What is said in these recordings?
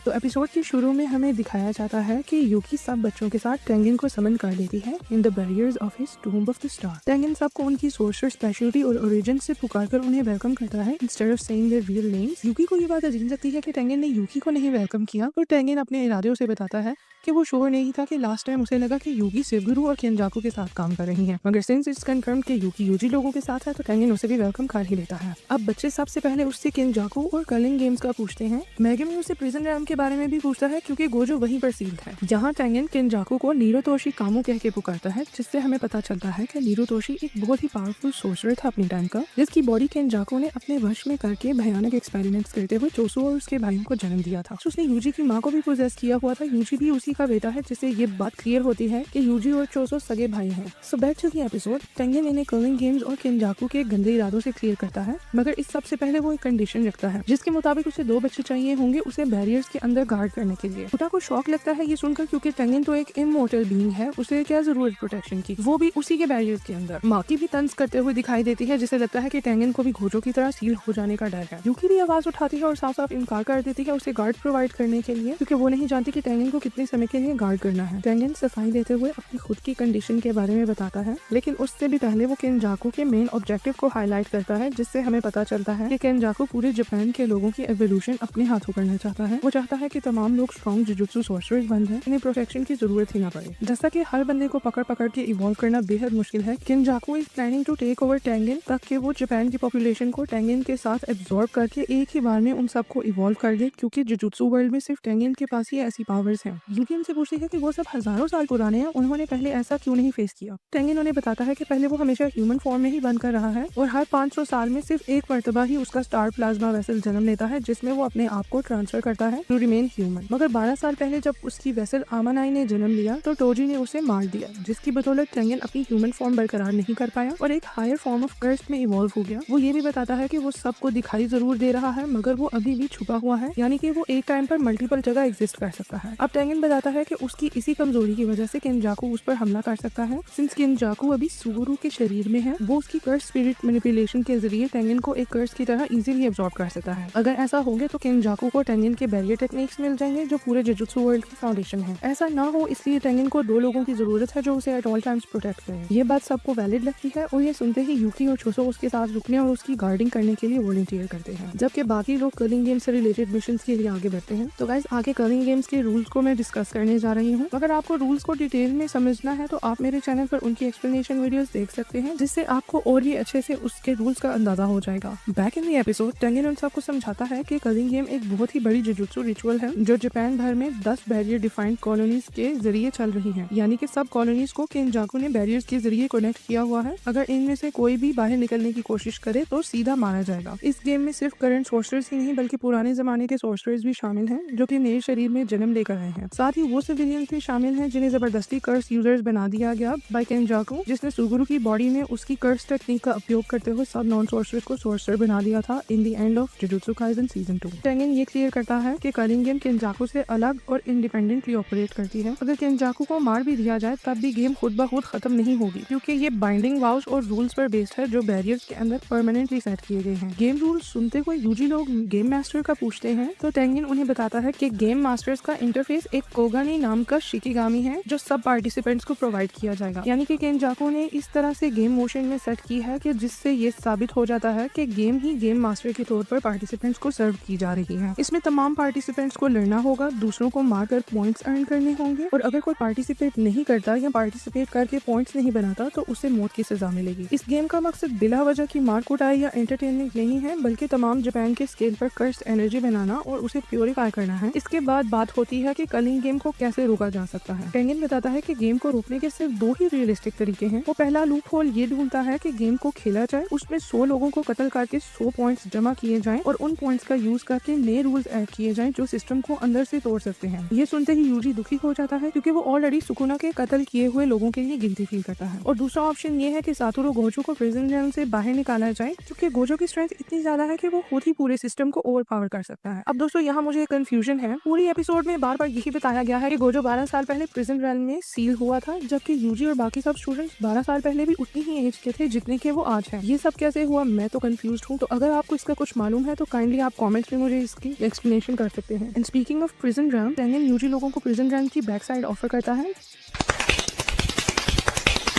तो एपिसोड के शुरू में हमें दिखाया जाता है कि यूकी सब बच्चों के साथ टेंगिन को समन कर लेती है in the barriers of his tomb of the star. Tengen सबको उनकी सोर्सर स्पेशलिटी और ओरिजिन से पुकारकर उन्हें वेलकम करता है instead of saying their real names. Yuki को ये बात अजीब लगती है कि टेंगिन ने यूकी को नहीं वेलकम किया, तो टेंगिन अपने इरादों से बताता है कि वो श्योर नहीं था कि लास्ट टाइम उसे लगा कि यूकी शिवगुरु और केनजाकू के साथ काम कर रही है, मगर सिंस इट्स कंफर्म कि यूकी यूजी लोगों के साथ है तो टेंगिन उसे भी वेलकम कर ही लेता है। अब बच्चे सबसे पहले उससे केनजाकू और कर्लिंग गेम्स का पूछते हैं। मेगमी उससे प्रिजन रैम के बारे में भी पूछता है क्योंकि गोजो वहीं पर सील्ड है, जहाँ टेंगिन केनजाकू को नीरोतोशी कामू कह के पुकारता है, जिससे हमें पता चलता है कि नीरोतोशी एक बहुत ही पावरफुल सोर्सर था अपने टाइम का, जिसकी बॉडी केनजाकू ने अपने वश में करके भयानक एक्सपेरिमेंट्स करते हुए चोसो और उसके भाइयों को जन्म दिया था। उसने यूजी की माँ को भी पोजेस किया हुआ था। यूजी भी उसी का बेटा है, जिससे ये बात क्लियर होती है कि यूजी और चोसो सगे भाई हैं। So back to the episode. Tengen इन्हें कर्लिंग गेम्स और केनजाकू के गंदे इरादों से क्लियर करता है, मगर इस सबसे पहले वो एक कंडीशन रखता है जिसके मुताबिक उसे 2 बच्चे चाहिए होंगे उसे बैरियर्स के अंदर गार्ड करने के लिए। उटा को शॉक लगता है ये सुनकर, क्योंकि टेंगिन तो एक इमोर्टल बीइंग है, उसे क्या जरूरत प्रोटेक्शन की, वो भी उसी के बैरियर्स के अंदर। माँ की भी तंज करते हुए दिखाई देती है, जिसे लगता है कि टेंगिन को भी गोजो की तरह सील हो जाने का डर है। यूकी भी आवाज उठाती है और साफ साफ इनकार कर देती है उसे गार्ड प्रोवाइड करने के लिए, क्योंकि वो नहीं जानती कि टेंगिन को कितने समय के लिए गार्ड करना है। टेंगिन सफाई देते हुए अपनी खुद की कंडीशन के बारे में बताता है, लेकिन उससे भी पहले वो केनजाकू के मेन ऑब्जेक्टिव को हाईलाइट करता है, जिससे हमें पता चलता है कि केनजाकू पूरे जापान के लोगों की एवोल्यूशन अपने हाथों करना चाहता है। वो चाहता है कि तमाम लोग स्ट्रॉन्ग जुजुत्सु सॉर्सरर्स बन जाएं, इन्हें प्रोटेक्शन की जरूरत ही ना पड़े। जैसा कि हर बंदे को पकड़ पकड़ के इवॉल्व करना बेहद मुश्किल है, Kenjaku is planning to take over Tengen, ताकि वो जापान की पॉपुलेशन को टेंगिन के साथ एब्जॉर्ब करके एक ही बार में उन सबको इवॉल्व कर दे, क्योंकि जुजुत्सु वर्ल्ड में सिर्फ टेंगिन के पास ही ऐसी पावर्स हैं। यूकी उनसे पूछती है कि वो सब हजारों साल पुराने हैं, उन्होंने पहले ऐसा क्यों नहीं फेस किया। टेंगिन उन्हें बताता है कि पहले वो हमेशा ह्यूमन फॉर्म में ही बनकर रहा है और हर 500 साल में सिर्फ एक मर्तबा ही उसका स्टार प्लाज्मा वेसल जन्म लेता है, जिसमें वो अपने आप को ट्रांसफर करता है टू रिमेन ह्यूमन। मगर 12 साल पहले जब उसकी वेसल आमानाई ने जन्म लिया तो टोजी ने उसे मार दिया, जिसकी बदौलत टेंगिन अपनी ह्यूमन फॉर्म बरकरार नहीं कर पाया और एक हायर फॉर्म ऑफ कर्स्ट में इवॉल्व हो गया। वो ये भी बताता है कि वो सबको दिखाई जरूर दे रहा है, मगर वो अभी भी छुपा हुआ है, यानी कि वो एक टाइम पर मल्टीपल जगह एग्जिस्ट कर सकता है। अब टेंगिन बताता है कि उसकी इसी कमजोरी की वजह से केनजाकू उस पर हमला कर सकता है। सिंस केनजाकू अभी सुगुरु के शरीर में है, वो उसकी कर्स स्पिरिट मैनिपुलेशन के जरिए टेंगिन को एक कर्स की तरह इजीली एब्जॉर्ब कर सकता है। अगर ऐसा हो गया तो केनजाकू को टेंगिन के बैरियर टेक्निक्स मिल जाएंगे, जो पूरे जुजुत्सु वर्ल्ड की फाउंडेशन है। ऐसा ना हो इसलिए टेंगिन को 2 लोगों की जरूरत है जो उसे एट ऑल टाइम्स प्रोटेक्ट करें। ये बात सबको वैलिड लगती है और ये सुनते ही यूकी और चोसो उसके साथ रुकने और उसकी गार्डिंग करने के लिए वॉलंटियर करते हैं, जबकि बाकी लोग कर्लिंग गेम्स से रिलेटेड मिशंस के लिए आगे बढ़ते हैं। तो गाइस, आगे कर्लिंग गेम्स के रूल्स को मैं डिस्कस करने जा रही हूँ। अगर आपको रूल्स को डिटेल में समझना है तो आप मेरे चैनल पर उनकी एक्सप्लेनेशन वीडियोस देख सकते हैं, जिससे आपको और भी अच्छे से उसके रूल्स का अंदाजा हो जाएगा। बैक इन द एपिसोड, टेंगिन उन सबको समझाता है कि कर्लिंग गेम एक बहुत ही बड़ी जुजुत्सु रिचुअल है जो जापान भर में 10 बैरियर डिफाइंड कॉलोनीज के जरिए चल रही है, यानी कि सब कॉलोनीज को केनजाकू ने बैरियर्स के जरिए कनेक्ट किया हुआ है। अगर इनमें से कोई भी बाहर निकलने की कोशिश करे तो सीधा मारा जाएगा। इस गेम में सिर्फ करंट सोर्सर्स ही नहीं बल्कि पुराने जमाने के सोर्सर्स भी शामिल हैं, जो कि नए शरीर में जन्म लेकर आए हैं। साथ ही वो सिविलियंस भी शामिल हैं जिन्हें जबरदस्ती कर्स यूजर्स बना दिया गया बाय केनजाकू, जिसने सुगुरु की बॉडी में उसकी कर्स टेक्निक का उपयोग करते हुए सब नॉन सोर्सर्स को सोर्सर बना दिया था in the end of jujutsu Kaisen season 2। टेंगिन ये क्लियर करता है कि कर्लिंग गेम केनजाकू से अलग और इंडिपेंडेंटली ऑपरेट करती है। अगर केनजाकू को मार भी दिया जाए तब भी गेम खुद ब खुद खत्म नहीं होगी, क्योंकि ये बाइंडिंग वाउस और रूल्स पर बेस्ड है जो बैरियर्स के अंदर परमानेंटली सेट किए गए हैं। गेम रूल्स सुनते हुए यूजी लोग गेम मास्टर का पूछते हैं, तो टेंगिन उन्हें बताता है कि गेम मास्टर्स का इंटरफेस एक कोगानी नाम का शिकिगामी है जो सब पार्टिसिपेंट्स को प्रोवाइड किया जाएगा, यानी कि केनजाकू ने इस तरह से गेम मोशन में सेट की है कि जिससे ये साबित हो जाता है कि गेम ही गेम मास्टर के तौर पर पार्टिसिपेंट्स को सर्व की जा रही है। इसमें तमाम पार्टिसिपेंट्स को लड़ना होगा, दूसरों को मारकर पॉइंट्स अर्न करने होंगे, और अगर कोई पार्टिसिपेट नहीं करता या पार्टिसिपेट करके पॉइंट्स नहीं बनाता तो उसे मौत की सजा मिलेगी। इस गेम का मकसद बिला वजह की मार कुटाई या एंटरटेनमेंट नहीं है, बल्कि तमाम जापान के स्केल पर कर्स एनर्जी बनाना और उसे प्योरीफाई करना है। इसके बाद बात होती है कि कर्लिंग गेम को कैसे रोका जा सकता है। टेंगिन बताता है कि गेम को रोकने के सिर्फ 2 ही रियलिस्टिक तरीके हैं। वो पहला लूप होल ये ढूंढता है कि गेम को खेला जाए, उसमें 100 लोगों को कत्ल करके 100 पॉइंट्स जमा किए जाएं और उन पॉइंट्स का यूज करके नए रूल्स ऐड किए जाएं जो सिस्टम को अंदर से तोड़ सकते हैं। ये सुनते ही यूजी दुखी हो जाता है, क्योंकि वो ऑलरेडी सुकुना के कत्ल किए हुए लोगों के लिए गिल्टी फील करता है। और दूसरा ऑप्शन ये है कि सातोरू गोजो को प्रिजन जेल से बाहर निकाला जाए, क्योंकि गोजो की स्ट्रेंथ इतनी ज्यादा है कि वो खुद ही पूरे सिस्टम को ओवरपावर कर सकता है। अब दोस्तों, यहाँ मुझे कंफ्यूजन है। पूरी एपिसोड में बार बार यही बताया गया है कि गोजो 12 साल पहले प्रिजन जेल में सील हुआ था, जबकि यूजी और बाकी सब स्टूडेंट्स 12 साल पहले भी उतनी ही एज के थे जितने के वो आज हैं। ये सब कैसे हुआ, मैं तो कंफ्यूज हूँ। तो अगर आपको इसका कुछ मालूम है तो काइंडली आप कमेंट्स में मुझे इसकी एक्सप्लेनेशन कर सकते हैं। करते हैं। And speaking of prison ramp, Tengen Yuji लोगों को प्रिजन रैम्प की बैक साइड ऑफर करता है,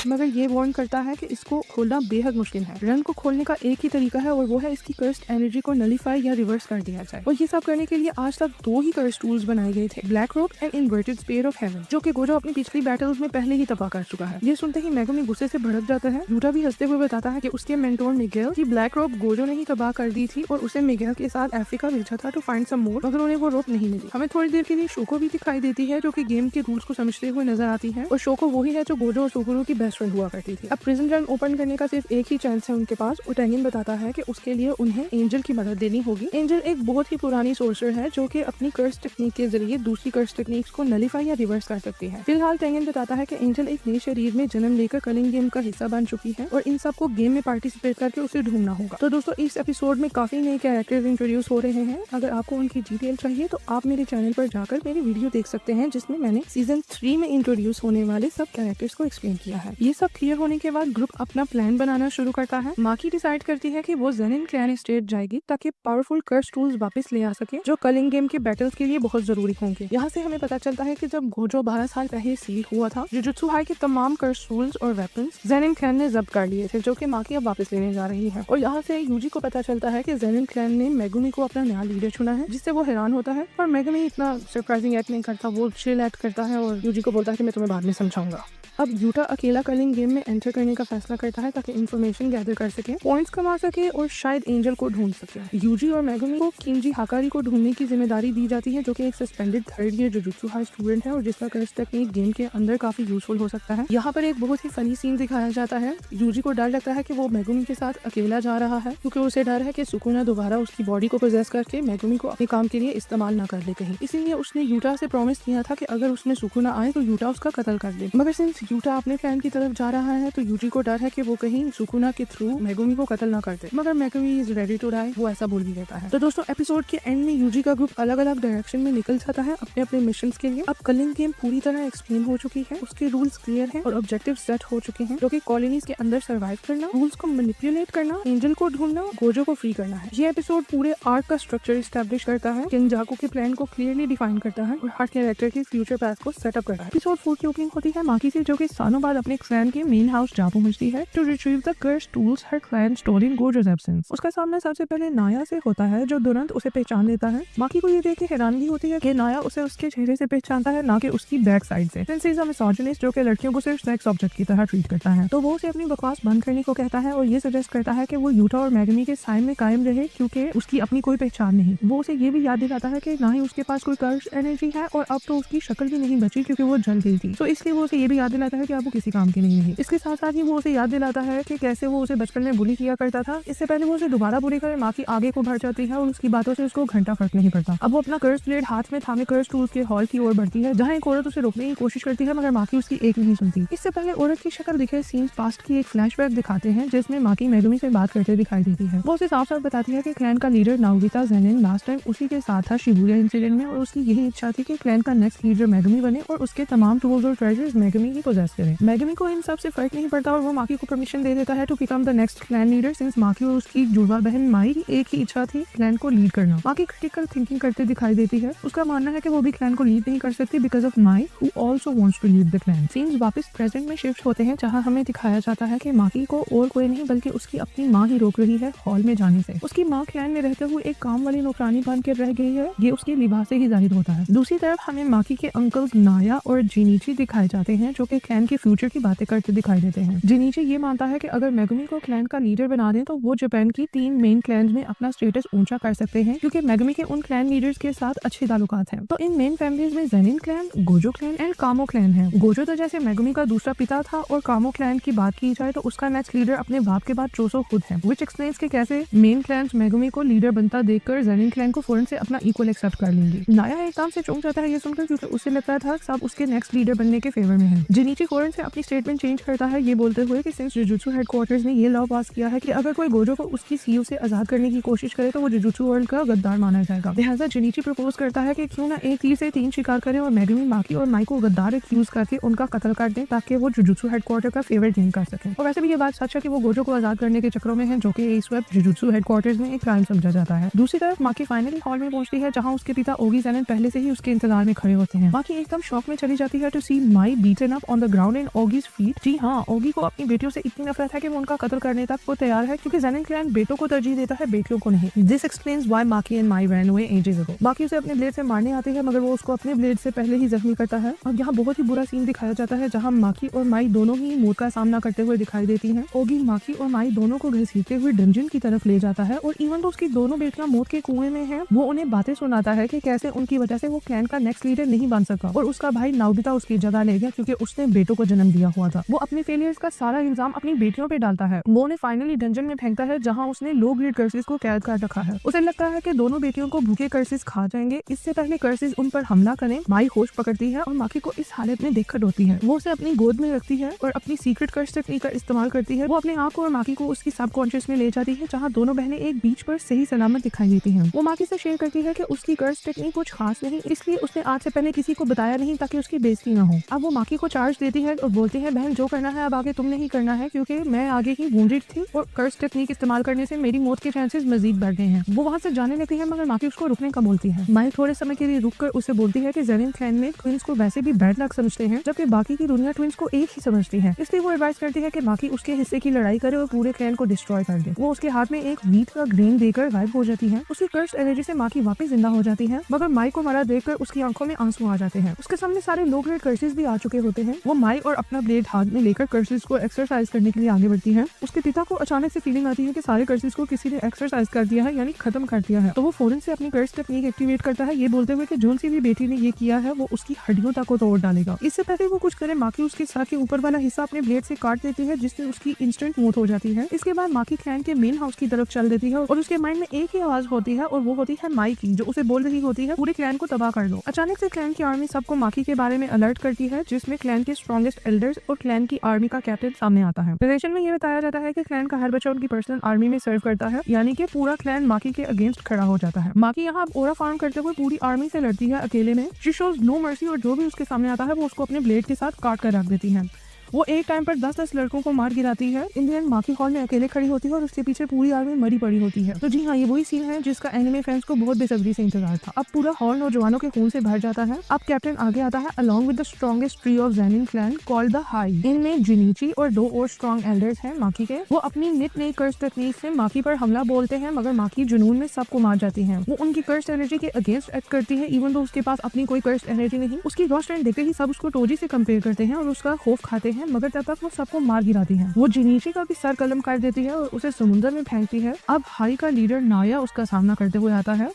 मगर ये वार्न करता है कि इसको खोलना बेहद मुश्किल है। रन को खोलने का एक ही तरीका है और वो है इसकी कर्स्ड एनर्जी को नलीफाई या रिवर्स कर दिया जाए। और ये सब करने के लिए आज तक 2 ही कर्स्ड टूल्स बनाए गए थे, ब्लैक रोक and inverted sphere of haven, जो कि गोजो अपनी पिछली बैटल्स में पहले ही तबाह कर चुका है। ये सुनते ही मेगुमी गुस्से से भड़क जाता है। यूटा भी हंसते हुए बताता है कि उसके मेंटोर मिगेल की ब्लैक रोप गोजो ने ही तबाह कर दी थी और उसे मिगेल के साथ अफ्रीका भेजा था टू फाइंड सम मोर, मगर उन्हें वो रोप नहीं मिली। हमें थोड़ी देर के लिए शोको भी दिखाई देती है, जो कि गेम के रूल्स को समझते हुए नजर आती है। और शोको वही है जो गोजो और सुकुरो की बेस्ट फ्रेंड हुआ करती थी। अब प्रिजन रन ओपन करने का सिर्फ एक ही चांस है उनके पास, और टेंगन बताता है कि उसके लिए उन्हें एंजल की मदद देनी होगी। एंजल एक बहुत ही पुरानी सोर्सर है जो कि अपनी कर्स टेक्निक के जरिए दूसरी कर्स टेक्निक्स को नलीफाई या रिवर्स कर सकती है। फिलहाल टेंगन बताता है कि एंजल एक नए शरीर में जन्म लेकर कलिंग गेम का हिस्सा बन चुकी है और इन सबको गेम में पार्टिसिपेट करके उसे ढूंढना होगा। तो दोस्तों, इस एपिसोड में काफी नए कैरेक्टर्स इंट्रोड्यूस हो रहे हैं। अगर आपको उनकी डिटेल चाहिए तो आप मेरे चैनल पर जाकर मेरी वीडियो देख सकते हैं, जिसमें मैंने सीजन 3 में इंट्रोड्यूस होने वाले सब कैरेक्टर्स को एक्सप्लेन किया है। ये सब क्लियर होने के बाद ग्रुप अपना प्लान बनाना शुरू करता है। माकी डिसाइड करती है कि वो ज़ेनिन क्लैन स्टेट जाएगी ताकि पावरफुल कर्स टूल्स वापस ले आ सके, जो कलिंग गेम के बैटल्स के लिए बहुत जरूरी होंगे। यहाँ से हमें पता चलता है कि जब गोजो 12 साल पहले सील हुआ था, जुजुत्सु हाई के तमाम कर्स टूल्स और वेपन्स ज़ेनिन क्लैन ने जब्त कर लिए थे, जो कि माकी अब वापस लेने जा रही है। और यहाँ से यूजी को पता चलता है कि ज़ेनिन क्लैन ने मेगुमी को अपना नया लीडर चुना है, जिससे वो हैरान होता है। पर मेगुमी इतना सरप्राइजिंग एक्ट नहीं करता, वो चिल एक्ट करता है और यूजी को बोलता है कि मैं तुम्हें बाद में समझाऊंगा। अब यूटा अकेला कलिंग गेम में एंटर करने का फैसला करता है ताकि इन्फॉर्मेशन गैदर कर सके, पॉइंट्स कमा सके और शायद एंजल को ढूंढ सके। यूजी और मेगुमी को किंजी हाकारी को ढूंढने की जिम्मेदारी दी जाती है, जो कि एक suspended 3rd year jujutsu high student है और जिसका कर्स टेक्निक गेम के अंदर काफी यूजफुल हो सकता है। यहाँ पर एक बहुत ही फनी सीन दिखाया जाता है। यूजी को डर लगता है कि वो मेगुमी के साथ अकेला जा रहा है, क्योंकि उसे डर है कि सुकुना दोबारा उसकी बॉडी को पोजेस करके मेगुमी को अपने काम के लिए इस्तेमाल ना कर ले कहीं। इसीलिए उसने यूटा से प्रॉमिस किया था कि अगर उसमें सुकुना आए तो यूटा उसका कत्ल कर दे। मगर सिंस यूटा अपने प्लान की तरफ जा रहा है तो यूजी को डर है कि वो कहीं सुकुना के थ्रू मेगुमी को कत्ल ना कर दे, मगर Megumi is ready to die, वो ऐसा बोल भी देता है। तो दोस्तों, एपिसोड के एंड में यूजी का ग्रुप अलग अलग डायरेक्शन में निकल जाता है अपने अपने मिशन के लिए। अब कलिंग गेम पूरी तरह एक्सप्लेन हो चुकी है, उसके रूल्स क्लियर हैं और ऑब्जेक्टिव सेट हो चुके हैं, जो कि कॉलोनीज के अंदर सर्वाइव करना, रूल्स को मैनिपुलेट करना, एंजल को ढूंढना, गोजो को फ्री करना है। ये एपिसोड पूरे आर्क का स्ट्रक्चर एस्टैब्लिश करता है, किंजाकू के प्लान को क्लियरली डिफाइन करता है और हर कैरेक्टर के फ्यूचर पाथ को सेटअप करता है। एपिसोड 4 की ओपनिंग होती है माकी से, जो कि सालों बाद अपने क्लैन के मेन हाउस जा पहुंचती है to retrieve the cursed tools her clan store in Gojo's absence. उसका सामना सबसे पहले नाया से होता है, जो तुरंत उसे पहचान लेता है। माकी को ये देख के हैरानगी होती है कि नाया उसे उसके चेहरे से पहचानता है, ना कि उसकी बैक साइड से। Since he is a misogynist, जो कि लड़कियों को सिर्फ सेक्स ऑब्जेक्ट की तरह ट्रीट करता है, तो वो उसे अपनी बकवास बंद करने को कहता है और ये सजेस्ट करता है कि वो यूटा और मेगुमी के साइड में कायम रहे, क्योंकि उसकी अपनी कोई पहचान नहीं। वो उसे ये भी याद दिलाता है कि ना ही उसके पास कोई कर्स एनर्जी है और अब तो उसकी शक्ल भी नहीं बची क्योंकि वो जल गई थी। तो इसलिए वो उसे ये भी याद दिलाता है कि अब वो किसी काम की नहीं रही। इसके साथ साथ ही वो उसे याद दिलाता है कि कैसे वो उसे बचपन में बुली किया करता था। इससे पहले वो उसे दोबारा बुली करे, माँ की आगे को बढ़ जाती है और उसकी बातों से उसको घंटा फर्क नहीं पड़ता। अब वो अपना कर्स ब्लेड हाथ में थामे कर्स टूल्स के हॉल की ओर बढ़ती है, जहाँ एक औरत उसे रोकने की कोशिश करती है, मगर माकी उसकी एक नहीं सुनती। इससे पहले औरत की शक्ल दिखे सीन्स पास्ट की एक फ्लैशबैक दिखाते हैं, जिसमें माकी मेगुमी से बात करते दिखाई देती है। वो उसे साफ साफ बताती है कि क्लैन का लीडर नाओगिता ज़ेनिन लास्ट टाइम उसी के साथ था शिबुया इंसिडेंट में, और उसकी यही इच्छा थी कि क्लैन का नेक्स्ट लीडर मेगुमी बने और उसके तमाम टूल्स और ट्रेजर्स मेगुमी ही पोजेस करे। मेगुमी को इन सब से फर्क नहीं पड़ता और वो माकी को परमिशन दे देता है to become the next clan leader, since Maki और उसकी जुड़वा बहन माई की एक ही इच्छा थी क्लैन को लीड करना। माकी क्रिटिकल थिंकिंग करते दिखाई देती है। उसका मानना है कि वो भी क्लैन को लीड नहीं कर सकती because of Mai who also wants to lead the clan. Scenes वापस प्रेजेंट में शिफ्ट होते हैं, जहां हमें दिखाया जाता है कि माकी को और कोई नहीं बल्कि उसकी अपनी माँ ही रोक रही है हॉल में जाने से। उसकी माँ क्लैन में रहते हुए एक काम वाली नौकरानी बन के रह गई है, ये उसके लिबास से ही जाहिर होता है। दूसरी तरफ हमें माकी के अंकल्स नाया और जिनीची दिखाए जाते हैं, जो कि क्लैन के फ्यूचर की बातें करते दिखाई देते हैं। जिनीची ये मानता है कि अगर मेगुमी को क्लैन का लीडर बना दें तो वो जापान की 3 मेन क्लैन में अपना स्टेटस ऊंचा कर सकते हैं, क्योंकि मेगुमी के उन क्लैन लीडर्स के साथ अच्छे ताल्लुकात हैं। तो इन मेन फैमिलीज में Zenin clan, Gojo clan and कामो क्लैन है। गोजो तो जैसे मेगुमी का दूसरा पिता था, और कामो क्लैन की बात की जाए तो उसका नेक्स्ट लीडर अपने बाप के बाद चोसो खुद है, व्हिच एक्सप्लेन्स कि कैसे मेन क्लैन मेगुमी को लीडर बनता देखकर ज़ेनिन क्लैन को फौरन से अपना इक्वल एक्सेप्ट कर लेंगे। नाया एकदम से चौंक जाता है ये सुनकर, क्योंकि उसे लगता था सब उसके नेक्स्ट लीडर बनने के फेवर में है। जिनीची फौरन से अपनी स्टेटमेंट स्टेटमेंट चेंज करता है ये बोलते हुए कि सिंस जुजुत्सु हेडक्वार्टर्स ने ये लॉ पास किया है कि अगर कोई गोजो को उसकी सीयू से आजाद करने की कोशिश करे तो वो जुजुत्सु वर्ल्ड का गद्दार माना जाएगा। लिहाजा जुनिची प्रपोज करता है कि क्यों ना एक तीर से 3 शिकार करें और मेगुमी, माकी और माई को गद्दार एक्यूज करके उनका कत्ल कर दें ताकि वो जुजुत्सु हेडक्वार्टर का फेवर गेन कर सके। और वैसे भी ये बात सच है कि वो गोजो को आजाद करने के चक्रों में है, जो कि इस वक्त जुजुत्सु हेडक्वार्टर्स में एक क्राइम समझा जाता है। दूसरी तरफ माकी फाइनली हॉल में पहुंचती है जहां उसके पिता ओगी ज़ेनिन पहले से ही उसके इंतजार में खड़े होते हैं। माकी एकदम शॉक में चली जाती है to see Mai beaten up on the ground in Ogi's feet. जी हाँ, ओगी को अपनी बेटियों से इतनी नफरत है कि वो उनका कत्ल करने तक वो तैयार है, क्योंकि ज़ेनिन क्लैन बेटों को तरजीह देता है, बेटियों को नहीं। This explains why Maki and Mai ran away ages ago. Maki उसे अपने ब्लेड से मारने आती है मगर वो उसको अपने ब्लेड से पहले ही जख्मी करता है। और यहाँ बहुत ही बुरा सीन दिखाया जाता है जहाँ माकी और माई दोनों ही मौत का सामना करते हुए दिखाई देती हैं। ओगी माकी और माई दोनों को घसीटते हुए डंजन की तरफ ले जाता है और इवन तो उसकी दोनों बेटियां मौत के कुएं में हैं, वो उन्हें बातें सुनाता है कि कैसे उनकी वजह से वो क्लैन का नेक्स्ट लीडर नहीं बन सका और उसका भाई नाओबिता उसकी जगह ले गया क्योंकि उसने बेटों को जन्म दिया हुआ था। वो अपने फेलियर्स का सारा इल्जाम अपनी बेटियों पे डालता है। वो उन्हें फाइनली डंजन में फेंकता है जहाँ उसने लो ग्रेड कर्सेस को कैद कर रखा है। उसे लगता है कि दोनों बेटियों को भूखे कर्सेस खा जाएंगे, इससे पहले कर्सेस उन पर हमला करें। माई होश पकड़ती है और माकी को इस हालत में देखकर रोती है। वो उसे अपनी गोद में रखती है और अपनी सीक्रेट कर्स टेक्निक का इस्तेमाल करती है। वो अपने आप को और माकी को उसकी सबकॉन्शियस में ले जाती है जहाँ दोनों बहनें एक बीच पर सही सलामत दिखाई देती हैं। वो माकी से शेयर करती है कि उसकी कर्स टेक्निक कुछ खास नहीं, इसलिए उसने आज से पहले किसी को बताया नहीं ताकि उसकी बेइज्जती न हो। अब वो माकी को चार्ज देती है और बोलती है, बहन जो करना है अब आगे तुमने ही करना है, क्योंकि मैं आगे ही वुंडेड थी और कर्स टेक्निक इस्तेमाल करने से मेरी मौत के चांसेस मजीद बढ़ गए हैं। वो वहाँ से जाने लगती है मगर माकी उसको रुकने का बोलती है। माई थोड़े समय के लिए रुककर उसे बोलती है कि ज़ेनिन क्लैन में ट्विंस को वैसे भी बैड लक समझते हैं, जबकि बाकी की दुनिया ट्विंस को एक ही समझती है। इसलिए वो एडवाइस करती है कि माकी उसके हिस्से की लड़ाई करे और पूरे क्लैन को डिस्ट्रॉय कर दे। वो उसके हाथ में एक व्हीट का ग्रेन देकर गायब हो जाती है। उसकी कर्स्ड एनर्जी से माकी वापस जिंदा हो जाती है, मगर माई को मरा देखकर उसकी आंखों में आंसू आ जाते हैं। उसके सामने सारे लो ग्रेड कर्सेस भी आ चुके होते हैं। वो माई और अपना ब्लेड हाथ में लेकर कर्सेस को एक्सरसाइज करने के लिए आगे बढ़ती है। उसके पिता को अचानक से फीलिंग आती है कि सारे कर्सेस को किसी ने एक्सरसाइज कर दिया है, यानी खत्म कर दिया है। तो वो फौरन से अपनी कर्स टेक्निक एक्टिवेट करता है, ये बोलते हुए कि जोन सी भी बेटी ने ये किया है वो उसकी हड्डियों तक को तोड़ डालेगा। इससे पहले वो कुछ करे माकी उसके सर के ऊपर वाला हिस्सा अपने ब्लेड से काट देती है, जिससे उसकी इंस्टेंट मौत हो जाती है। इसके बाद माकी क्लैन के मेन हाउस की तरफ चल देती है और उसके माइंड में एक ही आवाज होती है और वो होती है माई की, जो उसे बोल रही होती है पूरे क्लैन को तबाह कर दो। अचानक से क्लैन की आर्मी सबको माकी के बारे में अलर्ट करती है, जिसमें क्लैन के स्ट्रॉन्गेस्ट एल्डर्स और क्लैन की आर्मी का कैप्टन सामने आता है। रिलेशन में ये बताया जाता है कि क्लैन का हर बच्चा उनकी पर्सनल आर्मी में सर्व करता है, यानी कि पूरा क्लैन माकी के अगेंस्ट खड़ा हो जाता है। माकी यहाँ ओरा फार्म करते हुए पूरी आर्मी से लड़ती है अकेले में। शी शोज नो मर्सी और जो भी उसके सामने आता है वो उसको अपने ब्लेड के साथ काट कर रख देती है। वो एक टाइम पर 10-10 लड़कों को मार गिराती है। इंडियन माकी हॉल में अकेले खड़ी होती है और उसके पीछे पूरी आर्मी मरी पड़ी होती है। तो जी हाँ, ये वही सीन है जिसका एनिमे फैंस को बहुत बेसब्री से इंतजार था। अब पूरा हॉल नौजवानों के खून से भर जाता है। अब कैप्टन आगे आता है along with the strongest tree of Zenin clan called the high. इनमें जुनिची और 2 और स्ट्रॉन्ग एल्डर्स हैं माकी के। वो अपनी निट नई कर्स टेक्निक से माकी पर हमला बोलते हैं, मगर माकी जुनून में सबको मार जाती है। वो उनकी कर्स एनर्जी के अगेंस्ट एक्ट करती है, इवन तो उसके पास अपनी कोई कर्स एनर्जी नहीं। उसकी रॉ स्ट्रेंथ देखते ही सब उसको टोजी से कंपेयर करते हैं और उसका खौफ खाते हैं, मगर तब तक वो सबको मार गिराती है। वो जिनीची का भी सर कलम कर देती है और उसे समुद्र में फेंकती है। अब हाई का लीडर नाया उसका सामना करते हुए आता है।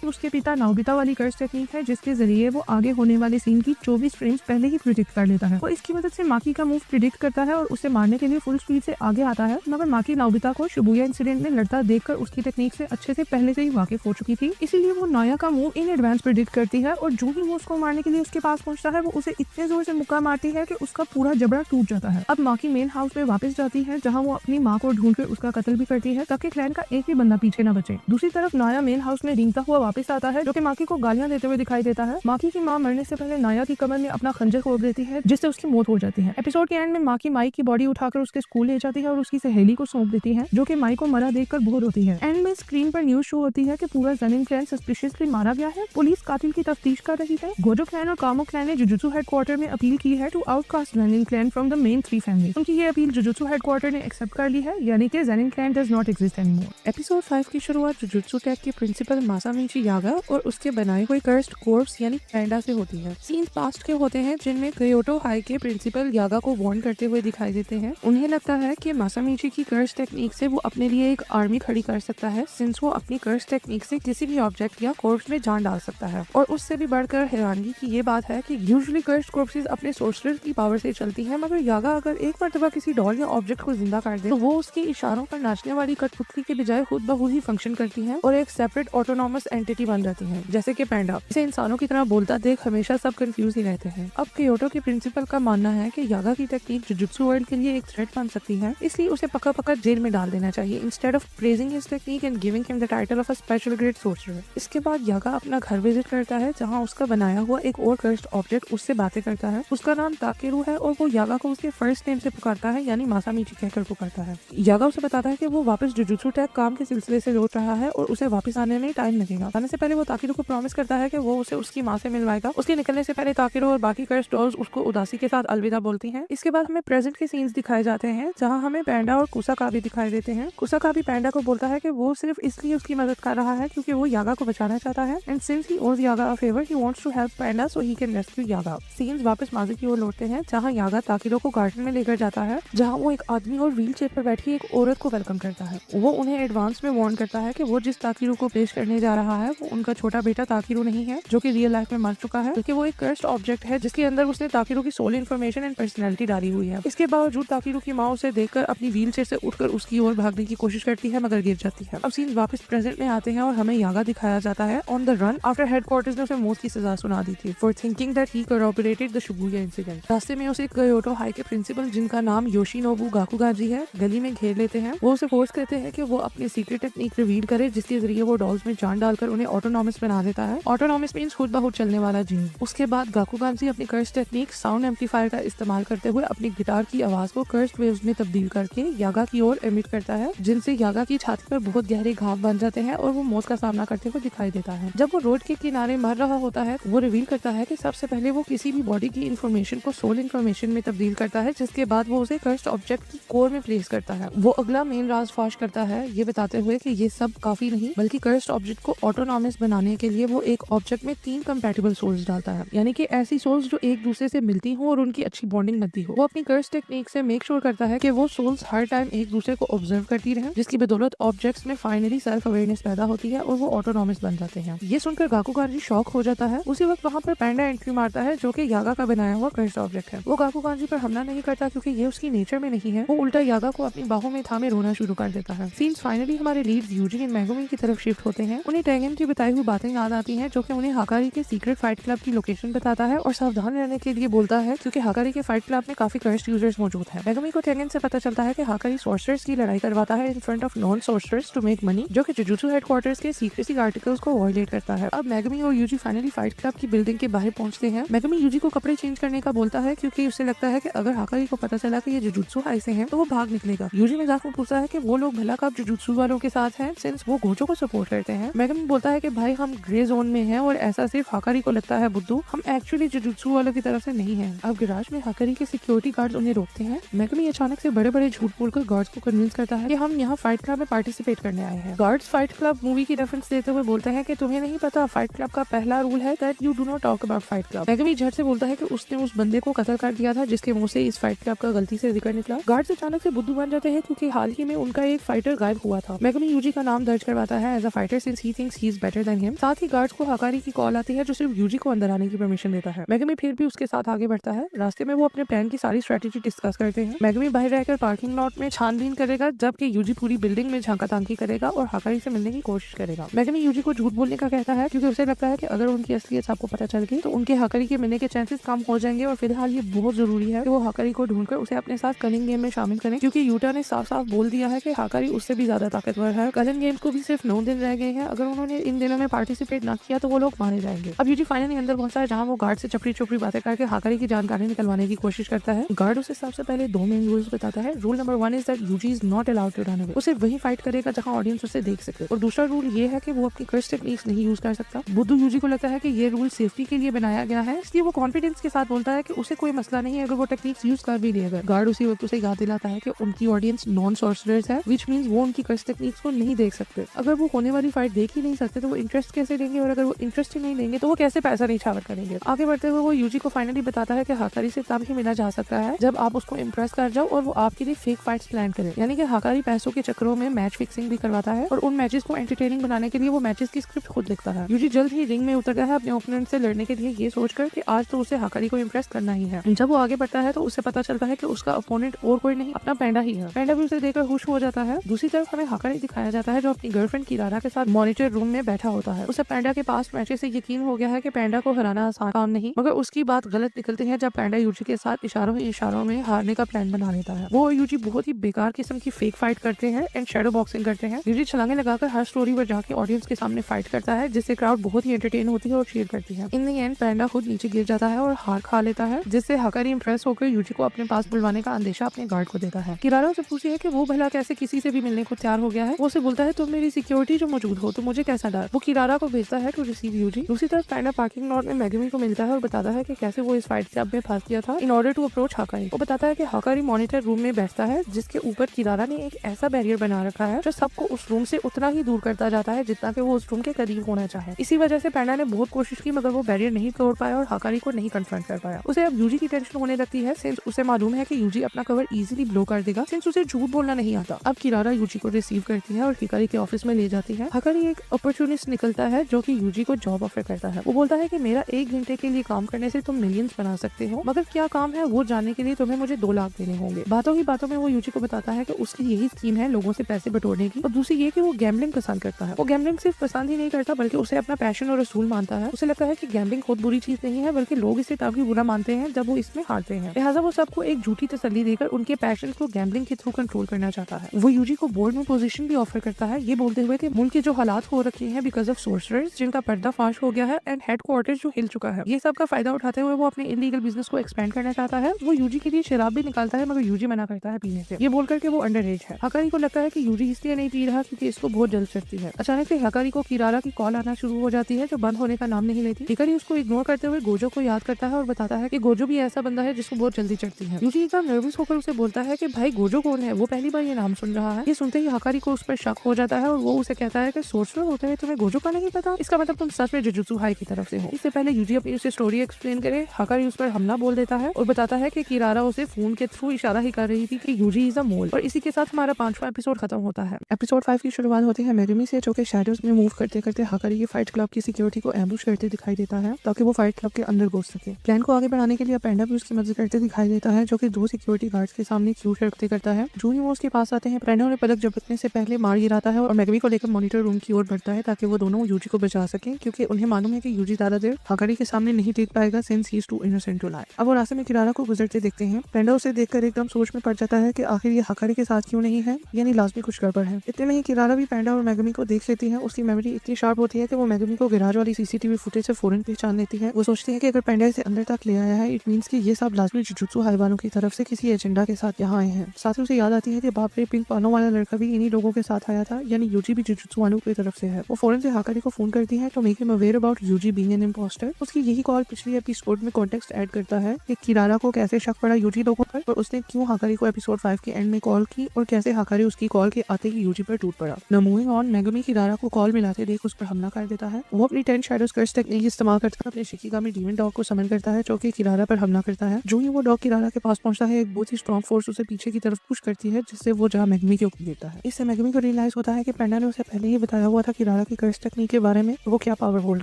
उसके पिता नाओबिता वाली कर्स टेक्निक है, जिसके जरिए वो आगे होने वाले सीन की 24 फ्रेम्स पहले ही प्रिडिक्ट कर लेता है। वो इसकी मदद से माकी का मूव प्रिडिक्ट करता है और उसे मारने के लिए फुल स्पीड से आगे आता है, मगर माकी नाओबिता को शिबुया इंसिडेंट में लड़ता देखकर उसकी टेक्निक से अच्छे से पहले से ही वाकिफ हो चुकी थी, इसीलिए वो नाया का मूव इन एडवांस प्रिडिक्ट करती है। और जो ही वो उसको मारने के लिए उसके पास पहुंचता है, वो उसे इतने जोर से मुक्का मारती है कि उसका पूरा जबड़ा टूट जाता है। अब माकी मेन हाउस में वापस जाती है, जहाँ वो अपनी माँ को ढूंढ कर उसका कत्ल भी करती है ताकि क्लैन का एक भी बंदा पीछे न बचे। दूसरी तरफ नाया मेन हाउस में रेंगता हुआ वापस आता है, जो कि माकी को गालियां देते हुए दिखाई देता है। माकी की मां मरने से पहले नाया की कमर में अपना खंजर खोद देती है, जिससे उसकी मौत हो जाती है। एपिसोड के एंड में माकी माई की बॉडी उठाकर उसके स्कूल ले जाती है और उसकी सहेली को सौंप देती है, जो कि माई को मरा देखकर बोर होती है। एंड में स्क्रीन पर न्यूज शो होती है कि पूरा ज़ेनिन क्लैन सस्पिशियसली मारा गया है। पुलिस कातिल की तफ्तीश कर रही है। गोजो क्लैन और कामो क्लैन ने जुजुत्सु हेडक्वार्टर में अपील की है to outcast Zenin clan from the main 3 family. उनकी ये अपील जुजुत्सु हेडक्वार्टर ने एक्सेप्ट कर ली है, यानी कि Zenin clan does not exist anymore. Episode 5 की शुरुआत जुजुत्सु टेक के प्रिंसिपल मासामिची यागा और उसके बनाए हुए कर्स्ड कोर्प्स यानी पैंडा से होती है। सीन्स पास्ट के होते हैं, जिनमें क्योटो हाई के प्रिंसिपल यागा को वार्न करते हुए दिखाई देते हैं। उन्हें लगता है कि मासामिची की कर्स टेक्निक से वो अपने लिए एक आर्मी खड़ी कर सकता है, सिंस वो अपनी कर्स टेक्निक से किसी भी ऑब्जेक्ट या कोर्प्स में जान डाल सकता है। और उससे भी बढ़कर हैरानगी की ये बात है कि यूजुअली कर्स्ड कोर्प्सेस अपने सोर्सरर की पावर से चलती है, मगर यागा अगर एक मर्तबा किसी डॉल या ऑब्जेक्ट को जिंदा कर दे तो वो उसके इशारों पर नाचने वाली कठपुतली के बजाय खुद ब खुद ही फंक्शन करती है और एक सेपरेट ऑटोनॉमस एंटिटी बन जाती है, जैसे कि पैंडा। इसे इंसानों की तरह बोलता देख हमेशा सब कंफ्यूज ही रहते हैं। अब क्योटो के प्रिंसिपल का मानना है कि यागा की टेक्निक जुजुत्सु वर्ल्ड के लिए एक थ्रेट बन सकती है, इसलिए उसे पक्का पक्का जेल में डाल देना चाहिए instead of praising his technique and giving him the title of a special great sorcerer. इसके बाद यागा अपना घर विजिट करता है, जहाँ उसका बनाया हुआ एक और कर्स्ड ऑब्जेक्ट उससे बातें करता है। उसका नाम ताकेरू है और वो यागा को उसके फर्स्ट नेम से पुकारता है, यानी मासामीची कहकर पुकारता है। यागा उसे बताता है कि वो वापस जुजुत्सु टैग काम के सिलसिले से लौट रहा है और उसे वापस आने में टाइम लगेगा। आने से पहले वो ताकेरू को प्रॉमिस करता है कि वो उसे उसकी माँ से मिलवाएगा। उसके निकलने से पहले ताकेरू और बाकी कर्स्ड डॉल्स उसको उदासी के साथ अलविदा बोलती हैं। इसके बाद हमें प्रेजेंट के सीन्स दिखाए जाते हैं, जहाँ हमें पैंडा और कुसाकाबी दिखाई देते हैं। कुसाकाबी पैंडा को बोलता है कि वो सिर्फ इसलिए उसकी मदद कर रहा है क्योंकि वो यागा को बचाना चाहता है, and since he owes Yaga a favour he wants to help Panda so he can rescue Yaga. Scenes वापस माजी की ओर लौटते हैं, जहाँ यागा ताकेरू को गार्डन में लेकर जाता है, जहाँ वो एक आदमी और व्हील चेयर पर बैठी एक औरत को वेलकम करता है। वो उन्हें एडवांस में वार्न करता है कि वो जिस ताकेरू को पेश करने जा रहा है वो उनका छोटा बेटा ताकेरू नहीं है, जो कि रियल लाइफ में मर चुका है, क्योंकि वो एक कर्स्ड ऑब्जेक्ट है जिसके अंदर उसने ताकेरू की सोल इन्फॉर्मेशन एंड पर्सनैलिटी डाली हुई है। इसके बावजूद ताकेरू की माँ उसे देखकर अपनी व्हील चेयर से उठकर उसकी ओर भागने की कोशिश करती है, मगर गिर जाती है। अब सीन वापस प्रेजेंट में आते हैं और हमें यागा दिखाया जाता है on the run after headquarters ने उसे मौत की सजा सुना दी थी for thinking that he cooperated the Shibuya incident. रास्ते में उसे क्योटो हाई के प्रिंसिपल, जिनका नाम योशिनोबु गाकुगाजी है, गली में घेर लेते हैं। वो उसे फोर्स करते हैं कि वो अपनी सीक्रेट टेक्निक रिवील करे, जिसके जरिए वो डॉल्स में जान डालकर उन्हें ऑटोनॉमस बना देता है। ऑटोनॉमस मींस खुद ब खुद चलने वाला जीन। उसके बाद गाकुगाजी अपनी कर्स्ड टेक्निक साउंड एम्पलीफायर का इस्तेमाल करते हुए अपनी गिटार की आवाज को कर्स्ड वेव्स में तब्दील करके यागा की ओर एमिट करता है, जिनसे यागा की छाती पर बहुत गहरे घाव बन जाते हैं और वो मौत का सामना करते हुए दिखाई देता है। जब वो रोड के किनारे मर रहा होता है, वो रिवील करता है कि सबसे पहले वो किसी भी बॉडी की इन्फॉर्मेशन को सोल इन्फॉर्मेशन में तब्दील करता है, जिसके बाद वो उसे कर्स्ड ऑब्जेक्ट की कोर में प्लेस करता है। वो अगला मेन राज फाश करता है, ये बताते हुए कि ये सब काफी नहीं, बल्कि कर्स्ड ऑब्जेक्ट को ऑटोनॉमस बनाने के लिए वो एक ऑब्जेक्ट में 3 कंपैटिबल सोल्स डालता है, यानी कि ऐसी सोल्स जो एक दूसरे से मिलती हो और उनकी अच्छी बॉन्डिंग बनती हो। वो अपनी कर्स्ड टेक्निक से मेक श्योर करता है कि वो सोल्स हर टाइम एक दूसरे को ऑब्जर्व करती रहे, जिसकी बदौलत ऑब्जेक्ट्स में फाइनली सेल्फ अवेयरनेस पैदा होती है और वो ऑटोनॉमस बन जाते हैं। ये सुनकर गाकुगाजी शॉक हो जाता है। उसी वक्त वहाँ पर पैंडा एंट्री मारता है, जो कि यागा का बनाया हुआ कर्स्ड ऑब्जेक्ट है। वो गाकुगाजी पर हमला नहीं करता क्योंकि ये उसकी नेचर में नहीं है। वो उल्टा यागा को अपनी बाहों में थामे रोना शुरू कर देता है। सीन्स फाइनली हमारे लीड्स यूजी एंड मेगुमी की तरफ शिफ्ट होते हैं। उन्हें टेंगन की बताई हुई बातें याद आती हैं, जो कि उन्हें हाकारी के सीक्रेट फाइट क्लब की लोकेशन बताता है और सावधान रहने के लिए बोलता है, क्योंकि हाकारी के फाइट क्लब में काफी कर्स्ड यूजर्स मौजूद हैं। मेगुमी को टेंगन से पता चलता है कि हाकारी सॉर्सरर्स की लड़ाई करवाता है in front of non sorcerers to make money, जो कि जुजुत्सु हेडक्वार्टर्स के सीक्रेसी आर्टिकल्स को वायलेट करता है। अब मेगुमी और यूजी फाइनली फाइट क्लब की बिल्डिंग के बाहर पहुंचते हैं। मेगुमी यूजी को कपड़े चेंज करने का बोलता है, क्योंकि उसे लगता है कि अगर हाकारी को पता चला कि ये जुजुत्सु हाई से हैं, तो वो भाग निकलेगा। यूजी मजाक में पूछता है कि वो लोग भला कब जुजुत्सु वालों के साथ हैं, सिंस वो गोजो को सपोर्ट करते हैं। मेगुमी बोलता है कि भाई हम ग्रे जोन में हैं और ऐसा सिर्फ हाकारी को लगता है बुद्धू, हम एक्चुअली जुजुत्सु वालों की तरफ से नहीं हैं। अब गैराज में हाकारी के सिक्योरिटी गार्ड्स उन्हें रोकते हैं। मेगुमी अचानक से बड़े बड़े झूठ बोलकर गार्ड्स को कन्विंस करता है कि हम यहाँ फाइट क्लब में पार्टिसिपेट करने आए हैं। गार्ड्स फाइट क्लब मूवी की रेफरेंस देते हुए बोलते हैं कि तुम्हें नहीं पता, फाइट क्लब का पहला रूल है that you do not talk about fight club. Megumi झट से बोलता है कि उसने उस बंदे को कत्ल कर दिया था जिसके मुंह से इस फाइट क्लब का गलती से जिक्र निकला। गार्ड्स अचानक से बुद्धू बन जाते हैं क्योंकि हाल ही में उनका एक फाइटर गायब हुआ था। मेगुमी यूजी का नाम दर्ज करवाता है as a fighter since he thinks he is better than him. साथ ही गार्ड्स को हाकारी की कॉल आती है, जो सिर्फ यूजी को अंदर आने की परमिशन देता है। मेगुमी फिर भी उसके साथ आगे बढ़ता है। रास्ते में वो अपने प्लान की सारी स्ट्रेटेजी डिस्कस करते हैं। मेगुमी बाहर रहकर पार्किंग लॉट में छानबीन करेगा, जबकि यूजी पूरी बिल्डिंग में झांका-तांकी करेगा और हाकारी से मिलने की कोशिश करेगा। मेगुमी यूजी को झूठ बोलने का कहता है, क्योंकि उसे लगता है कि अगर उनकी असलियत आपको पता चल गई तो उनके हाकारी के मिलने के चांसेस कम हो जाएंगे, और फिलहाल ये बहुत जरूरी है कि वो हाकारी को ढूंढकर उसे अपने साथ कलिंग गेम में शामिल करें, क्योंकि यूटा ने साफ साफ बोल दिया है कि हाकारी उससे भी ज्यादा ताकतवर है। कलिंग गेम्स को भी सिर्फ 9 दिन रह गए हैं, अगर उन्होंने इन दिनों में पार्टिसिपेट ना किया तो वो लोग मारे जाएंगे। अब यूजी फाइनली अंदर पहुंचता है, जहाँ वो गार्ड से चपड़ी चपड़ी बातें करके हाकारी की जानकारी निकलवाने की कोशिश करता है। गार्ड उसे सबसे पहले 2 मेन रूल्स बताता है। Rule number 1 is that Yuji is not allowed to run away. उसे वही फाइट करेगा जहाँ ऑडियंस उसे देख सके, और दूसरा रूल ये है कि वो अपनी कर्स्ड टेक्निक्स नहीं यूज कर सकता। बुद्धू यूजी को लगता है कि ये रूल सेफ्टी के लिए बनाया गया है, इसलिए वो कॉन्फिडेंस के साथ बोलता है कि उसे कोई मसला नहीं है अगर वो टेक्निक्स यूज कर भी लेगा। गार्ड उसी वक्त उसे याद दिलाता है कि उनकी ऑडियंस नॉन सॉर्सरर्स है, व्हिच मींस वो उनकी कर्स्ड टेक्निक्स को नहीं देख सकते। अगर वो होने वाली फाइट देख ही नहीं सकते तो वो इंटरेस्ट कैसे लेंगे, और अगर वो इंटरेस्ट ही नहीं लेंगे तो वो कैसे पैसा नीछावर करेंगे। आगे बढ़ते हुए वो यूजी को फाइनली बताता है कि हाकारी से तब ही मिला जा सकता है जब आप उसको इम्प्रेस कर जाओ और वो आपके लिए फेक फाइट्स प्लान करे, यानी कि हाकारी पैसों के चक्करों में मैच फिक्सिंग भी करवाता है, और उन मैचेस को एंटरटेनिंग बनाने के लिए वो मैचेस की स्क्रिप्ट खुद लिखता है। यूजी जल्द ही रिंग में उतरता है अपने ओपोनेंट से लड़ने के लिए, ये सोचकर कि आज तो उसे हाकारी को इम्प्रेस करना ही है। जब वो आगे बढ़ता है तो उसे पता चलता है कि उसका ओपोनेंट और कोई नहीं, अपना पैंडा ही है। पैंडा भी उसे देखकर खुश हो जाता है। दूसरी तरफ हमें हाकारी दिखाया जाता है, जो अपनी गर्लफ्रेंड किरारा के साथ मॉनिटर रूम में बैठा होता है। उसे पैंडा के पास मैचे से यकीन हो गया है कि पैंडा को हराना आसान काम नहीं, मगर उसकी बात गलत निकलती है जब पैंडा यूजी के साथ इशारों में हारने का प्लान बना लेता है। वो और यूजी बहुत ही बेकार किस्म की फेक फाइट करते हैं एंड शैडो बॉक्सिंग करते हैं। यूजी छलांगे लगाकर हर स्टोरी पर जाके ऑडियंस के सामने फाइट करता है, जिससे क्राउड बहुत ही एंटरटेन होती है और चीयर करती है। इन द एंड पैंडा खुद नीचे गिर जाता है और हार खा लेता है, जिससे हकारी इंप्रेस होकर यूजी को अपने पास बुलवाने का अंदेशा अपने गार्ड को देता है। किरारा उसे पूछती है कि वो भला कैसे किसी से भी मिलने को तैयार हो गया है। वो उसे बोलता है तुम मेरी सिक्योरिटी जो मौजूद हो तो मुझे कैसा डर। वो किरारा को भेजता है टू रिसीव यूजी। दूसरी तरफ पैंडा पार्किंग लॉट में मेगमी को मिलता है और बताता है कि कैसे वो इस फाइट क्लब में फंस गया था इन ऑर्डर टू अप्रोच हकारी। वो बताता है कि हकारी मॉनिटर रूम में बैठता है, जिसके ऊपर किरारा ने एक ऐसा बैरियर बना रखा है जो सबको उस रूम से उतना ही दूर करता जाता है जितना कि वो उस रूम के करीब होना चाहे। इसी वजह से पैंडा ने बहुत कोशिश की, मगर वो बैरियर नहीं तोड़ पाया और हकारी को नहीं कन्फ्रंट कर पाया। उसे अब यूजी की टेंशन होने लगती है, सिंस उसे मालूम है कि यूजी अपना कवर इजीली ब्लो कर देगा, सिंस उसे झूठ बोलना नहीं आता। अब किरारा यूजी को रिसीव करती है और हकारी के ऑफिस में ले जाती है। हकारी एक अपॉर्चुनिस्ट निकलता है जो कि यूजी को जॉब ऑफर करता है। वो बोलता है कि मेरा 1 घंटे के लिए काम करने से तुम मिलियंस बना सकते हो, मगर क्या काम है वो जानने के लिए तुम्हें मुझे 2 लाख देने होंगे। बातों ही बातों में वो यूजी को बताता है कि उसकी यही स्कीम है लोगों से पैसे बटोरने की, और दूसरी ये कि वो गैम्बलिंग पसंद करता है। वो गैम्बलिंग सिर्फ पसंद ही नहीं करता बल्कि उसे अपना पैशन और असूल मानता है। उसे लगता है कि गैम्बलिंग खुद बुरी चीज नहीं है, बल्कि लोग इसे तभी बुरा मानते हैं जब वो इसमें हारते हैं। लिहाजा वो सबको एक झूठी तसल्ली देकर उनके पैशन को गैम्बलिंग के थ्रू कंट्रोल करना चाहता है। वो यूजी को बोर्ड में पोजीशन भी ऑफर करता है, ये बोलते हुए कि मुल्क के जो हालात हो रखे हैं बिकॉज ऑफ सोर्सरर्स जिनका पर्दाफाश हो गया है एंड हेडक्वार्टर जो हिल चुका है, ये सब का फायदा उठाते हुए वो अपने इलीगल बिजनेस को एक्सपेंड करना चाहता है। वो यूजी के लिए शराब भी निकालता है, मगर यूजी मना करता है पीने से, ये बोलकर के वो अंडर एज है। हकारी को लगता है कि यूजी इसलिए नहीं पी रहा क्योंकि इसको बहुत जल्द चढ़ती है। अचानक से हकारी को किरारा की कॉल आना शुरू हो जाती है जो बंद होने का नाम नहीं लेती। हकारी उसको इग्नोर करते हुए गोजो को याद करता है और बताता है कि गोजो भी ऐसा बंदा है जिसको बहुत जल्दी चढ़ती है। यूजी एकदम नर्वस होकर उसे बोलता है कि भाई गोजो कौन है, वो पहली बार ये नाम सुन रहा है। ये सुनते ही हकारी को उस पर शक हो जाता है और वो उसे कहता है कि सोर्सर होते हैं तुम्हें गोजो का नहीं पता, इसका मतलब तुम सच में जुजुत्सु हाई की तरफ से हो। इससे पहले यूजी अपनी उसे स्टोरी एक्सप्लेन करे, हकारी उस पर हमला बोल देता है और बताता है कि किरारा उसे फोन के थ्रू इशारा ही कर रही थी कि यूजी इज अ मोल। और इसी के साथ हमारा 5वां एपिसोड खत्म होता है। एपिसोड 5 की शुरुआत होती है मेगमी से, जो कि शैडोज में मूव करते करते हकारी की फाइट क्लब की सिक्योरिटी को एम्बुश करते दिखाई देता है ताकि वो फाइट क्लब के अंदर घुस सके। प्लान को आगे बढ़ाने के लिए पैंडा भी उसकी मदद करते दिखाई देता है, जो कि 2 सिक्योरिटी गार्ड्स के सामने क्यू रखते करता है। जो ही वो उसके पास आते हैं, पैंडा उन्हें पलक झपकने से पहले मार गिराता है और मेगमी को लेकर मॉनिटर रूम की ओर बढ़ता है ताकि वो दोनों यूजी को बचा सके, क्योंकि उन्हें मालूम है कि यूजी ज्यादा देर हकारी के सामने नहीं टिक पाएगा since he is too innocent to lie. अब वो रास्ते में किरारा को गुजरते देखते हैं। पैंडा उसे देखकर एकदम सोच में पड़ जाता है कि आखिर ये हकारी के साथ क्यों नहीं है, यानी लाजमी कुछ गड़बड़ है। इतने में ही किरारा भी पैंडा और मेगमी को देख लेती है। उसकी मेमोरी इतनी शार्प होती है कि वो मेगमी को गैराज वाली सीसीटीवी फुटेज से फौरन पहचान लेती है। वो सोचती है कि अगर पैंडा इसे अंदर तक ले आया है, इट मींस कि ये सब लाजमी जुजुत्सु हाई वालों की तरफ से किसी एजेंडा के साथ यहाँ आए हैं। साथ ही उसे याद आती है कि बाप रे पिंक पानों वाला लड़का भी इन्हीं लोगों के साथ आया था, यानी यूजी भी जुजुत्सु वालों की तरफ से है। वो फौरन से हकारी को फोन करती है to make him aware about Yuji being an imposter. उसकी यही कॉल पिछली एपिसोड में कॉन्टेक्स्ट ऐड करता है कि किरारा को कैसे शक पड़ा यूजी लोगों पर और उसने क्यों हकारी को एपिसोड 5 के एंड में कॉल की और कैसे हकारी उसकी कॉल के आते ही यूजी पर टूट पड़ा। न मूविंग ऑन, मेगमी किरारा को कॉल मिलाते देख उस पर हमला कर देता है। वो अपनी 10 शैडोज कर्स टेक्निक इस्तेमाल करता है, अपने शिकिगामी डीमन डॉग को समन करता है जो कि किरारा पर हमला करता है। जो ही वो डॉग किरारा के पास पहुंचता है, एक बहुत ही स्ट्रॉन्ग फोर्स उसे पीछे की तरफ पुश करती है, जिससे वो जहाँ मेगमी के ऊपर गिरता है। इससे मेगमी को रियलाइज होता है कि पैंडा ने उसे पहले ही बताया हुआ था किरारा की कर्स टेक्निक के बारे में, वो क्या पावर होल्ड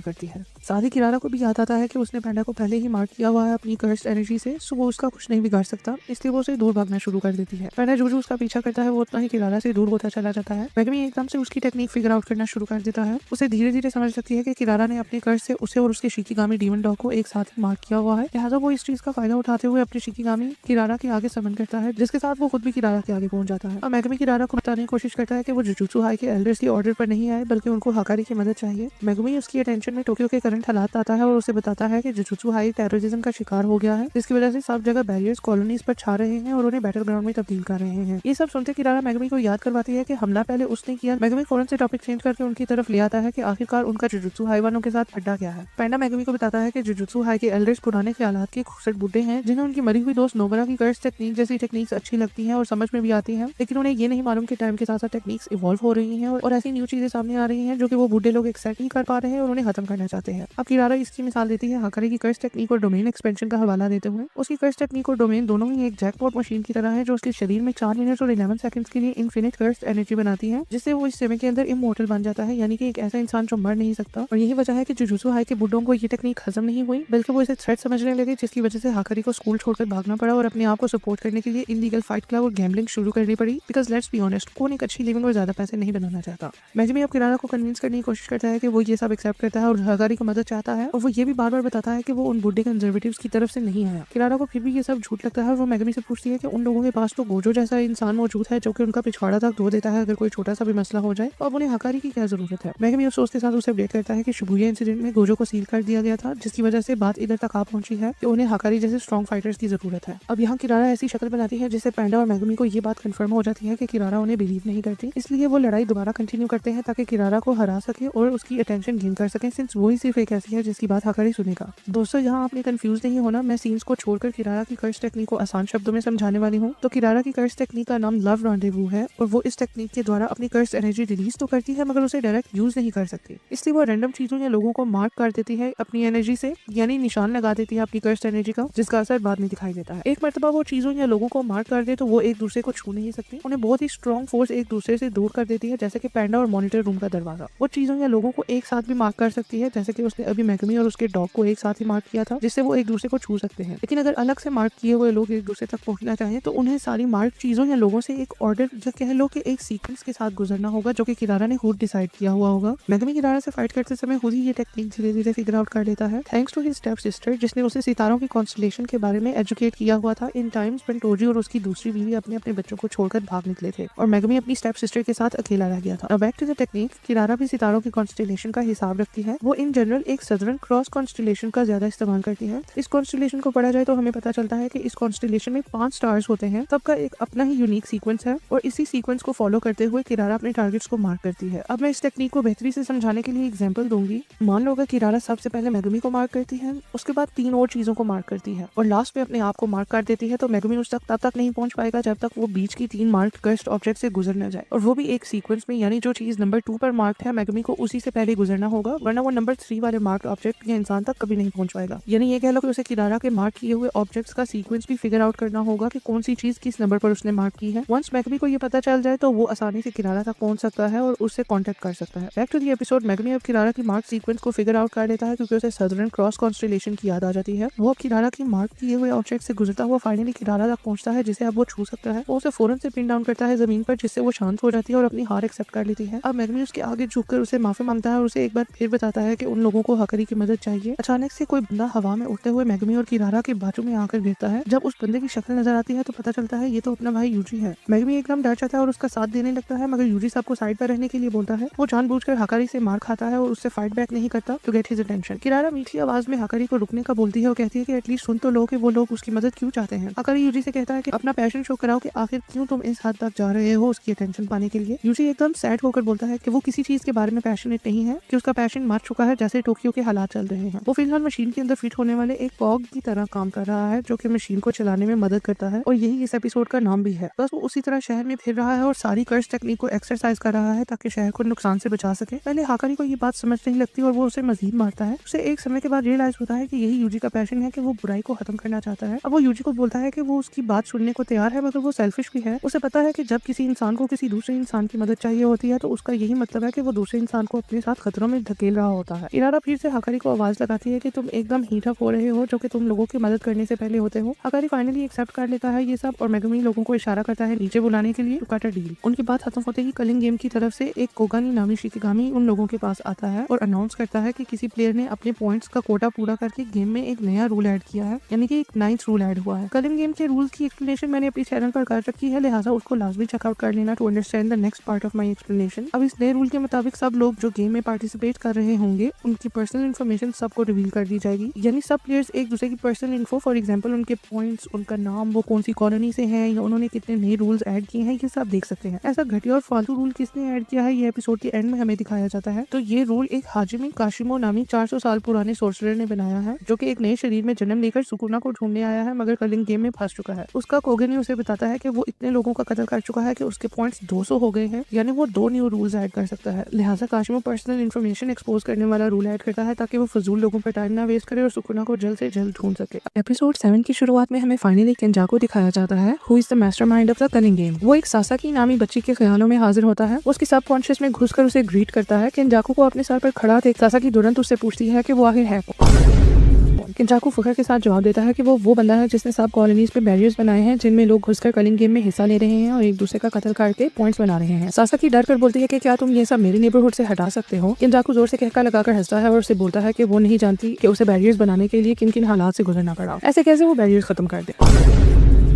करती है। साथ ही किरारा को भी याद आता है कि उसने पैंडा को पहले ही मार किया हुआ है अपनी कर्स एनर्जी से, सो वो उसका कुछ नहीं बिगाड़ सकता, इसलिए वो उसे दूर भागना शुरू कर देती है। पैंडा जो उसका पीछा करता है वो उतना ही किरारा से दूर होता चला जाता है। मेगमी एकदम से उसकी टेक्निक फिगर आउट करना शुरू कर देता है। उसे धीरे धीरे समझ सकती है कि किरारा ने अपने कर्स से उसे और उसके शिकिगामी डीमन डॉग को एक साथ ही मार किया हुआ है, लिहाजा वो इस चीज का फायदा उठाते हुए अपने शिकिगामी किरारा के आगे समन करता है, जिसके साथ वो खुद भी किरारा के आगे पहुंच जाता है। और मेगमी किरारा को बताने की कोशिश करता है कि वो जुजुत्सु हाई के एल्डर्स के ऑर्डर पर नहीं आए, बल्कि उनको हकारी की मदद चाहिए। मेगमी उसकी अटेंशन में टोक्यो के करंट हालात आता है और उसे बताता है कि जुजुत्सु हाई टेररिज्म का शिकार हो गया है, जिसकी वजह से सब जगह बैरियर्स कॉलोनीज पर छा रहे हैं और उन्हें बैटल ग्राउंड में तब्दील कर रहे हैं। ये सब सुनते किरारा मेगमी को याद करवाती है कि हमला पहले उसने किया। मेगमी फौरन से टॉपिक चेंज करके उनकी तरफ ले आता है कि आखिरकार उनका जुजुत्सु हाई वालों के साथ अड्डा क्या है। पैंडा मेगमी को बताता है कि जुजुत्सु हाई के एल्डर्स पुराने ख्यालात के खूबसूरत बुड्ढे हैं, जिन्हें उनकी मरी हुई दोस्त नोबरा की कर्स टेक्निक जैसी टेक्निक्स अच्छी लगती हैं और समझ में भी आती हैं, लेकिन उन्हें ये नहीं मालूम कि टाइम के साथ साथ टेक्निक्स इवॉल्व हो रही हैं और ऐसी न्यू चीजें सामने आ रही हैं जो कि वो बूढ़े लोग एक्सेप्ट नहीं कर पा रहे हैं और उन्हें खत्म करना चाहते हैं। अब किरारा इसकी मिसाल देती है हकारी की कर्स टेक्निक और डोमेन एक्सपेंशन का हवाला देते हुए। उसकी कर्स टेक्निक और डोमेन दोनों ही एक जैकपॉट मशीन की तरह है जो उसके शरीर में 4 मिनट और 11 सेकंड्स के लिए इनफिनिट कर्स एनर्जी बनाती है, जिससे वो इस समय के अंदर इमोर्टल बन जाता है, यानी कि एक ऐसा इंसान जो मर नहीं सकता। और यही वजह है कि जुजुत्सु हाई के बुड्ढों को ये टेक्निक हजम नहीं हुई, बल्कि वो इसे थ्रेट समझने लगे, जिसकी वजह से हकारी को स्कूल छोड़कर भागना पड़ा और अपने आप को सपोर्ट करने के लिए इलीगल फाइट क्लब और गैम्बलिंग शुरू करनी पड़ी, बिकॉज लेट्स बी ऑनेस्ट, कौन एक अच्छी लिविंग और ज्यादा पैसे नहीं बनाना चाहता। मेगमी अब किरारा को कन्विंस करने की कोशिश करता है कि वो ये सब एक्सेप्ट करता है और हकारी की मदद चाहता है, और वो ये भी बार बार बताता है कि वो उन बुढ़े कंजर्वेटिव्स की तरफ से नहीं आया। किरारा को फिर भी ये सब झूठ लगता है और वो मेगमी से पूछती है कि उन लोगों के पास तो गोजो जैसा इंसान मौजूद है जो कि उनका पिछवाड़ा तक धो देता है अगर कोई छोटा सा भी मसला हो जाए, और उन्हें हकारी की क्या जरूरत है। मेगमी उस सोच के साथ उसे अपडेट करता है कि शिबुया इंसिडेंट में गोजो को सील कर दिया गया था, जिसकी वजह से बात इधर तक आ पहुंची है कि उन्हें हकारी जैसे स्ट्रॉन्ग फाइटर्स की जरूरत है। अब यहाँ किरारा ऐसी शक्ल बनाती है जिससे पैंडा और मेगमी को ये बात कंफर्म हो जाती है कि किरारा उन्हें बिलीव नहीं करती, इसलिए वो लड़ाई दोबारा कंटिन्यू करते हैं ताकि किरारा को हरा सके और उसकी अटेंशन गेन कर सके, सिंस वही सिर्फ एक ऐसी है जिसकी बात हकारी सुनेगा। दोस्तों, यहाँ आपने कंफ्यूज नहीं होना, मैं सीन्स को छोड़कर किरारा की कर्स टेक्निक को आसान शब्दों में समझाने वाली हूँ। तो किरारा की कर्स टेक्निक का नाम लव रॉन्डेवू है और वो इस टेक्निक के द्वारा अपनी कर्स एनर्जी रिलीज तो करती है मगर उसे डायरेक्ट यूज नहीं कर सकती, इसलिए वो रैंडम चीजों या लोगों को मार्क कर देती है अपनी एनर्जी से, यानी निशान लगा देती है अपनी कर्स एनर्जी का, जिसका असर बाद में दिखाई देता है। एक मर्तबा वो चीजों या लोगों को मार्क कर दे तो वो एक दूसरे को छू नहीं सकती, उन्हें बहुत ही स्ट्रॉन्ग फोर्स एक दूसरे से दूर कर देती है, जैसे कि पैंडा और मॉनिटर रूम का दरवाजा। वो चीजों या लोगों को एक साथ भी मार्क कर सकती है, जैसे कि उसने अभी मेगमी और उसके डॉग को एक साथ ही मार्क किया था, जिससे वो एक दूसरे को छू सकते हैं। लेकिन अगर अलग से मार्क किए हुए लोग एक दूसरे तक पहुंचना चाहें तो उन्हें सारी मार्क चीजों या लोगों से एक ऑर्डर जो कह लो कि एक सीक्वेंस के साथ गुजरना होगा, जो कि किरारा ने खुद डिसाइड किया हुआ होगा। मेगमी किरारा से फाइट करते समय खुद ही ये टेक्निक धीरे धीरे फिगर आउट कर लेता है, thanks to his step sister, जिसने उसे सितारों की कॉन्स्टलेशन के बारे में एजुकेट किया हुआ था इन टाइम्स व्हेन टोजी और उसकी दूसरी बीवी अपने अपने बच्चों को छोड़कर भाग निकले थे और मेगमी अपनी स्टेप सिस्टर के साथ अकेला रह गया था। बैक टू द टेक्निक, किरारा भी सितारों की कॉन्स्टलेशन का हिसाब रखती है। वो इन जनरल एक सदर्न क्रॉस कॉन्स्टलेशन का ज्यादा इस्तेमाल करती है। इस कॉन्स्टलेशन को पढ़ा जाए तो हमें पता चलता है कि इस कॉन्स्टलेशन में 5 स्टार्स होते हैं, सबका एक अपना ही यूनिक सीक्वेंस है और इसी सीक्वेंस को फॉलो करते हुए किरारा अपने टारगेट्स को मार्क करती है। अब मैं इस टेक्निक को बेहतरी से समझाने के लिए एग्जांपल दूंगी। मान लो कि किरारा सबसे पहले मेगमी को मार्क करती है, उसके बाद 3 और चीजों को मार्क करती है और लास्ट में अपने आप को मार्क कर देती है, तो मेगमी उस तक तब तक नहीं पहुंच पाएगा जब तक वो बीच की 3 मार्क्ड कर्स्ड ऑब्जेक्ट से गुजर न जाए, और वो भी एक सीक्वेंस में, यानी जो चीज नंबर 2 पर मार्क्ड है मेगमी को उसी से पहले गुजरना होगा, वरना वो नंबर 3 वाले मार्क्ड ऑब्जेक्ट या इंसान तक कभी नहीं पहुंच पाएगा। यानी ये कह लो कि उसे किरारा के मार्क किए हुए ऑब्जेक्ट्स का सीक्वेंस भी फिगर आउट करना होगा कि कौन सी चीज किस नंबर पर उसने मार्क की है। वंस मेगमी को ये पता चल जाए तो वो आसानी से किरारा तक पहुंच सकता है और उससे कांटेक्ट कर सकता है। बैक टू द एपिसोड, मेगमी अब किरारा की मार्क सीक्वेंस को फिगर आउट कर लेता है क्योंकि उसे सदर्न क्रॉस कॉन्स्टलेशन की याद आ जाती है। वो अब किरारा की मार्क किए हुए ऑब्जेक्ट से गुजरता हुआ फाइनली किरारा तक पहुंचता है, जिसे अब वो छू सकता है। वो उसे फौरन से पिन डाउन करता है जमीन पर, जिससे वो शांत हो जाती है और अपनी हार एक्सेप्ट कर लेती है। अब मेगमी उसके आगे झुककर उसे माफी मांगता है और उसे एक बार फिर बताता है कि उन लोगों को हकारी की मदद चाहिए। अचानक से कोई बंदा हवा में उड़ते हुए मेगमी और किरारा के बाजू में आकर गिरता है। जब उस बंदे की शक्ल नजर आती है तो पता चलता है ये तो अपना भाई यूजी है। मेगमी एकदम डर जाता है और उसका साथ देने लगता है, मगर यूजी साहब को साइड पर रहने के लिए बोलता है। वो जानबूझकर हकारी से मार खाता है और उससे फाइट बैक नहीं करता टू गेट हिज अटेंशन। किरारा मीठी आवाज में हकारी को रुकने का बोलती है और कहती है कि एटलीस्ट सुन तो लो कि वो लोग उसकी मदद क्यों चाहते हैं। हकारी यूजी से कहता है कि अपना पैशन शो कराओ कि आखिर क्यों तुम इस हद तक जा रहे हो उसकी अटेंशन पाने के लिए। यूजी एकदम सैड होकर बोलता है कि वो किसी चीज के बारे में पैशनेट नहीं है, कि उसका पैशन मर चुका है जैसे टोक्यो के हालात चल रहे हैं। वो फिलहाल मशीन के अंदर फिट होने वाले एक कॉग की तरह काम कर रहा है जो कि मशीन को चलाने में मदद करता है और यही इस एपिसोड का नाम भी है। बस वो उसी तरह शहर में फिर रहा है और सारी कर्स टेक्निक को एक्सरसाइज कर रहा है ताकि शहर को नुकसान से बचा सके। पहले हकारी को ये बात समझ नहीं लगती और वो उसे मजीद मारता है। उसे एक समय के बाद रियलाइज होता है कि यही यूजी का पैशन है कि वो बुराई को खत्म करना चाहता है। अब वो यूजी को बोलता है कि वो उसकी बात सुनने को तैयार है, मगर वो सेल्फिश भी है। उसे पता है कि जब किसी इंसान को किसी दूसरे इंसान की मदद चाहिए होती है तो उसका यही मतलब है कि वो दूसरे इंसान को अपने साथ खतरों में धकेल रहा होता है। इरादा फिर से हकारी को आवाज लगाती है कि तुम एकदम हीट अप हो रहे हो जो कि तुम लोगों की मदद करने से पहले होते हो। हकारी फाइनली एक्सेप्ट कर लेता है ये सब और मेगमी लोगों को इशारा करता है नीचे बुलाने के लिए टू कट अ डील। उनकी बात खत्म होते ही कलिंग गेम की तरफ से एक कोगानी नामी शिकिगामी उन लोगों के पास आता है और अनाउंस करता है कि किसी प्लेयर ने अपने पॉइंट्स का कोटा पूरा करके गेम में एक नया रूल ऐड किया है, यानी कि एक 9th रूल ऐड हुआ है। कलिंग गेम के रूल्स की एक्सप्लेनेशन मैंने अपने चैनल पर कर रखी है, लिहाजा उसको लाजमी चेकआउट कर लेना to understand the next part of my explanation. अब इस नए रूल के मुताबिक सब लोग जो गेम में पार्टिसिपेट कर रहे होंगे उनकी पर्सनल इन्फॉर्मेशन सबको रिवील कर दी जाएगी, यानी सब प्लेयर्स एक दूसरे की पर्सनल इन्फो, फॉर एग्जांपल उनके पॉइंट्स, उनका नाम, वो कौन सी कॉलोनी से हैं या उन्होंने कितने नए रूल्स ऐड किए हैं, ये सब देख सकते हैं। ऐसा घटिया और फालतू रूल किसने ऐड किया है ये एपिसोड के एंड में हमें दिखाया जाता है। तो ये रूल एक हाजिमी काशिमो नामी 400 साल पुराने सोर्सरर ने बनाया है जो कि एक नए शरीर में जन्म लेकर सुकुना को ढूंढने आया है, मगर कलिंग गेम में फंस चुका है। उसका कोगनी उसे बताता है कि वो इतने लोगों का कत्ल कर चुका है कि उसके पॉइंट्स 200 हो गए हैं, यानी वो 2 न्यू रूल्स ऐड कर सकता है। लिहाजा काशिमो पर्सनल इन्फॉर्मेशन एक्सपोज करने वाला रूल ऐड करता है ताकि वो फजूल लोगों पर टाइम ना वेस्ट करे और सुकुना को जल्द से जल्द ढूंढ सके। एपिसोड 7 की शुरुआत में हमें फाइनली केंजाको दिखाया जाता है, who is the mastermind of the culling game. वो एक सासाकी नामी बच्ची के ख्यालों में हाजिर होता है, उसकी सबकॉन्शियस में घुसकर उसे ग्रीट करता है। केंजाको को अपने सर पर खड़ा देख सासाकी तुरंत उससे पूछती है कि वो आखिर है कौन। किंजाकू फखर के साथ जवाब देता है कि वो बंदा है जिसने सब कॉलोनीज पे बैरियर्स बनाए हैं जिनमें लोग घुसकर कलिंग गेम में हिस्सा ले रहे हैं और एक दूसरे का कत्ल करके पॉइंट्स बना रहे हैं। सासाकी डर कर बोलती है कि क्या तुम ये सब मेरे नेबरहुड से हटा सकते हो। किंजाकू जोर से कहका लगाकर हंसता है और उससे बोलता है कि वो नहीं जानती कि उसे बैरियर्स बनाने के लिए किन किन हालात से गुजरना पड़ा, ऐसे कैसे वो बैरियर्स खत्म कर दे।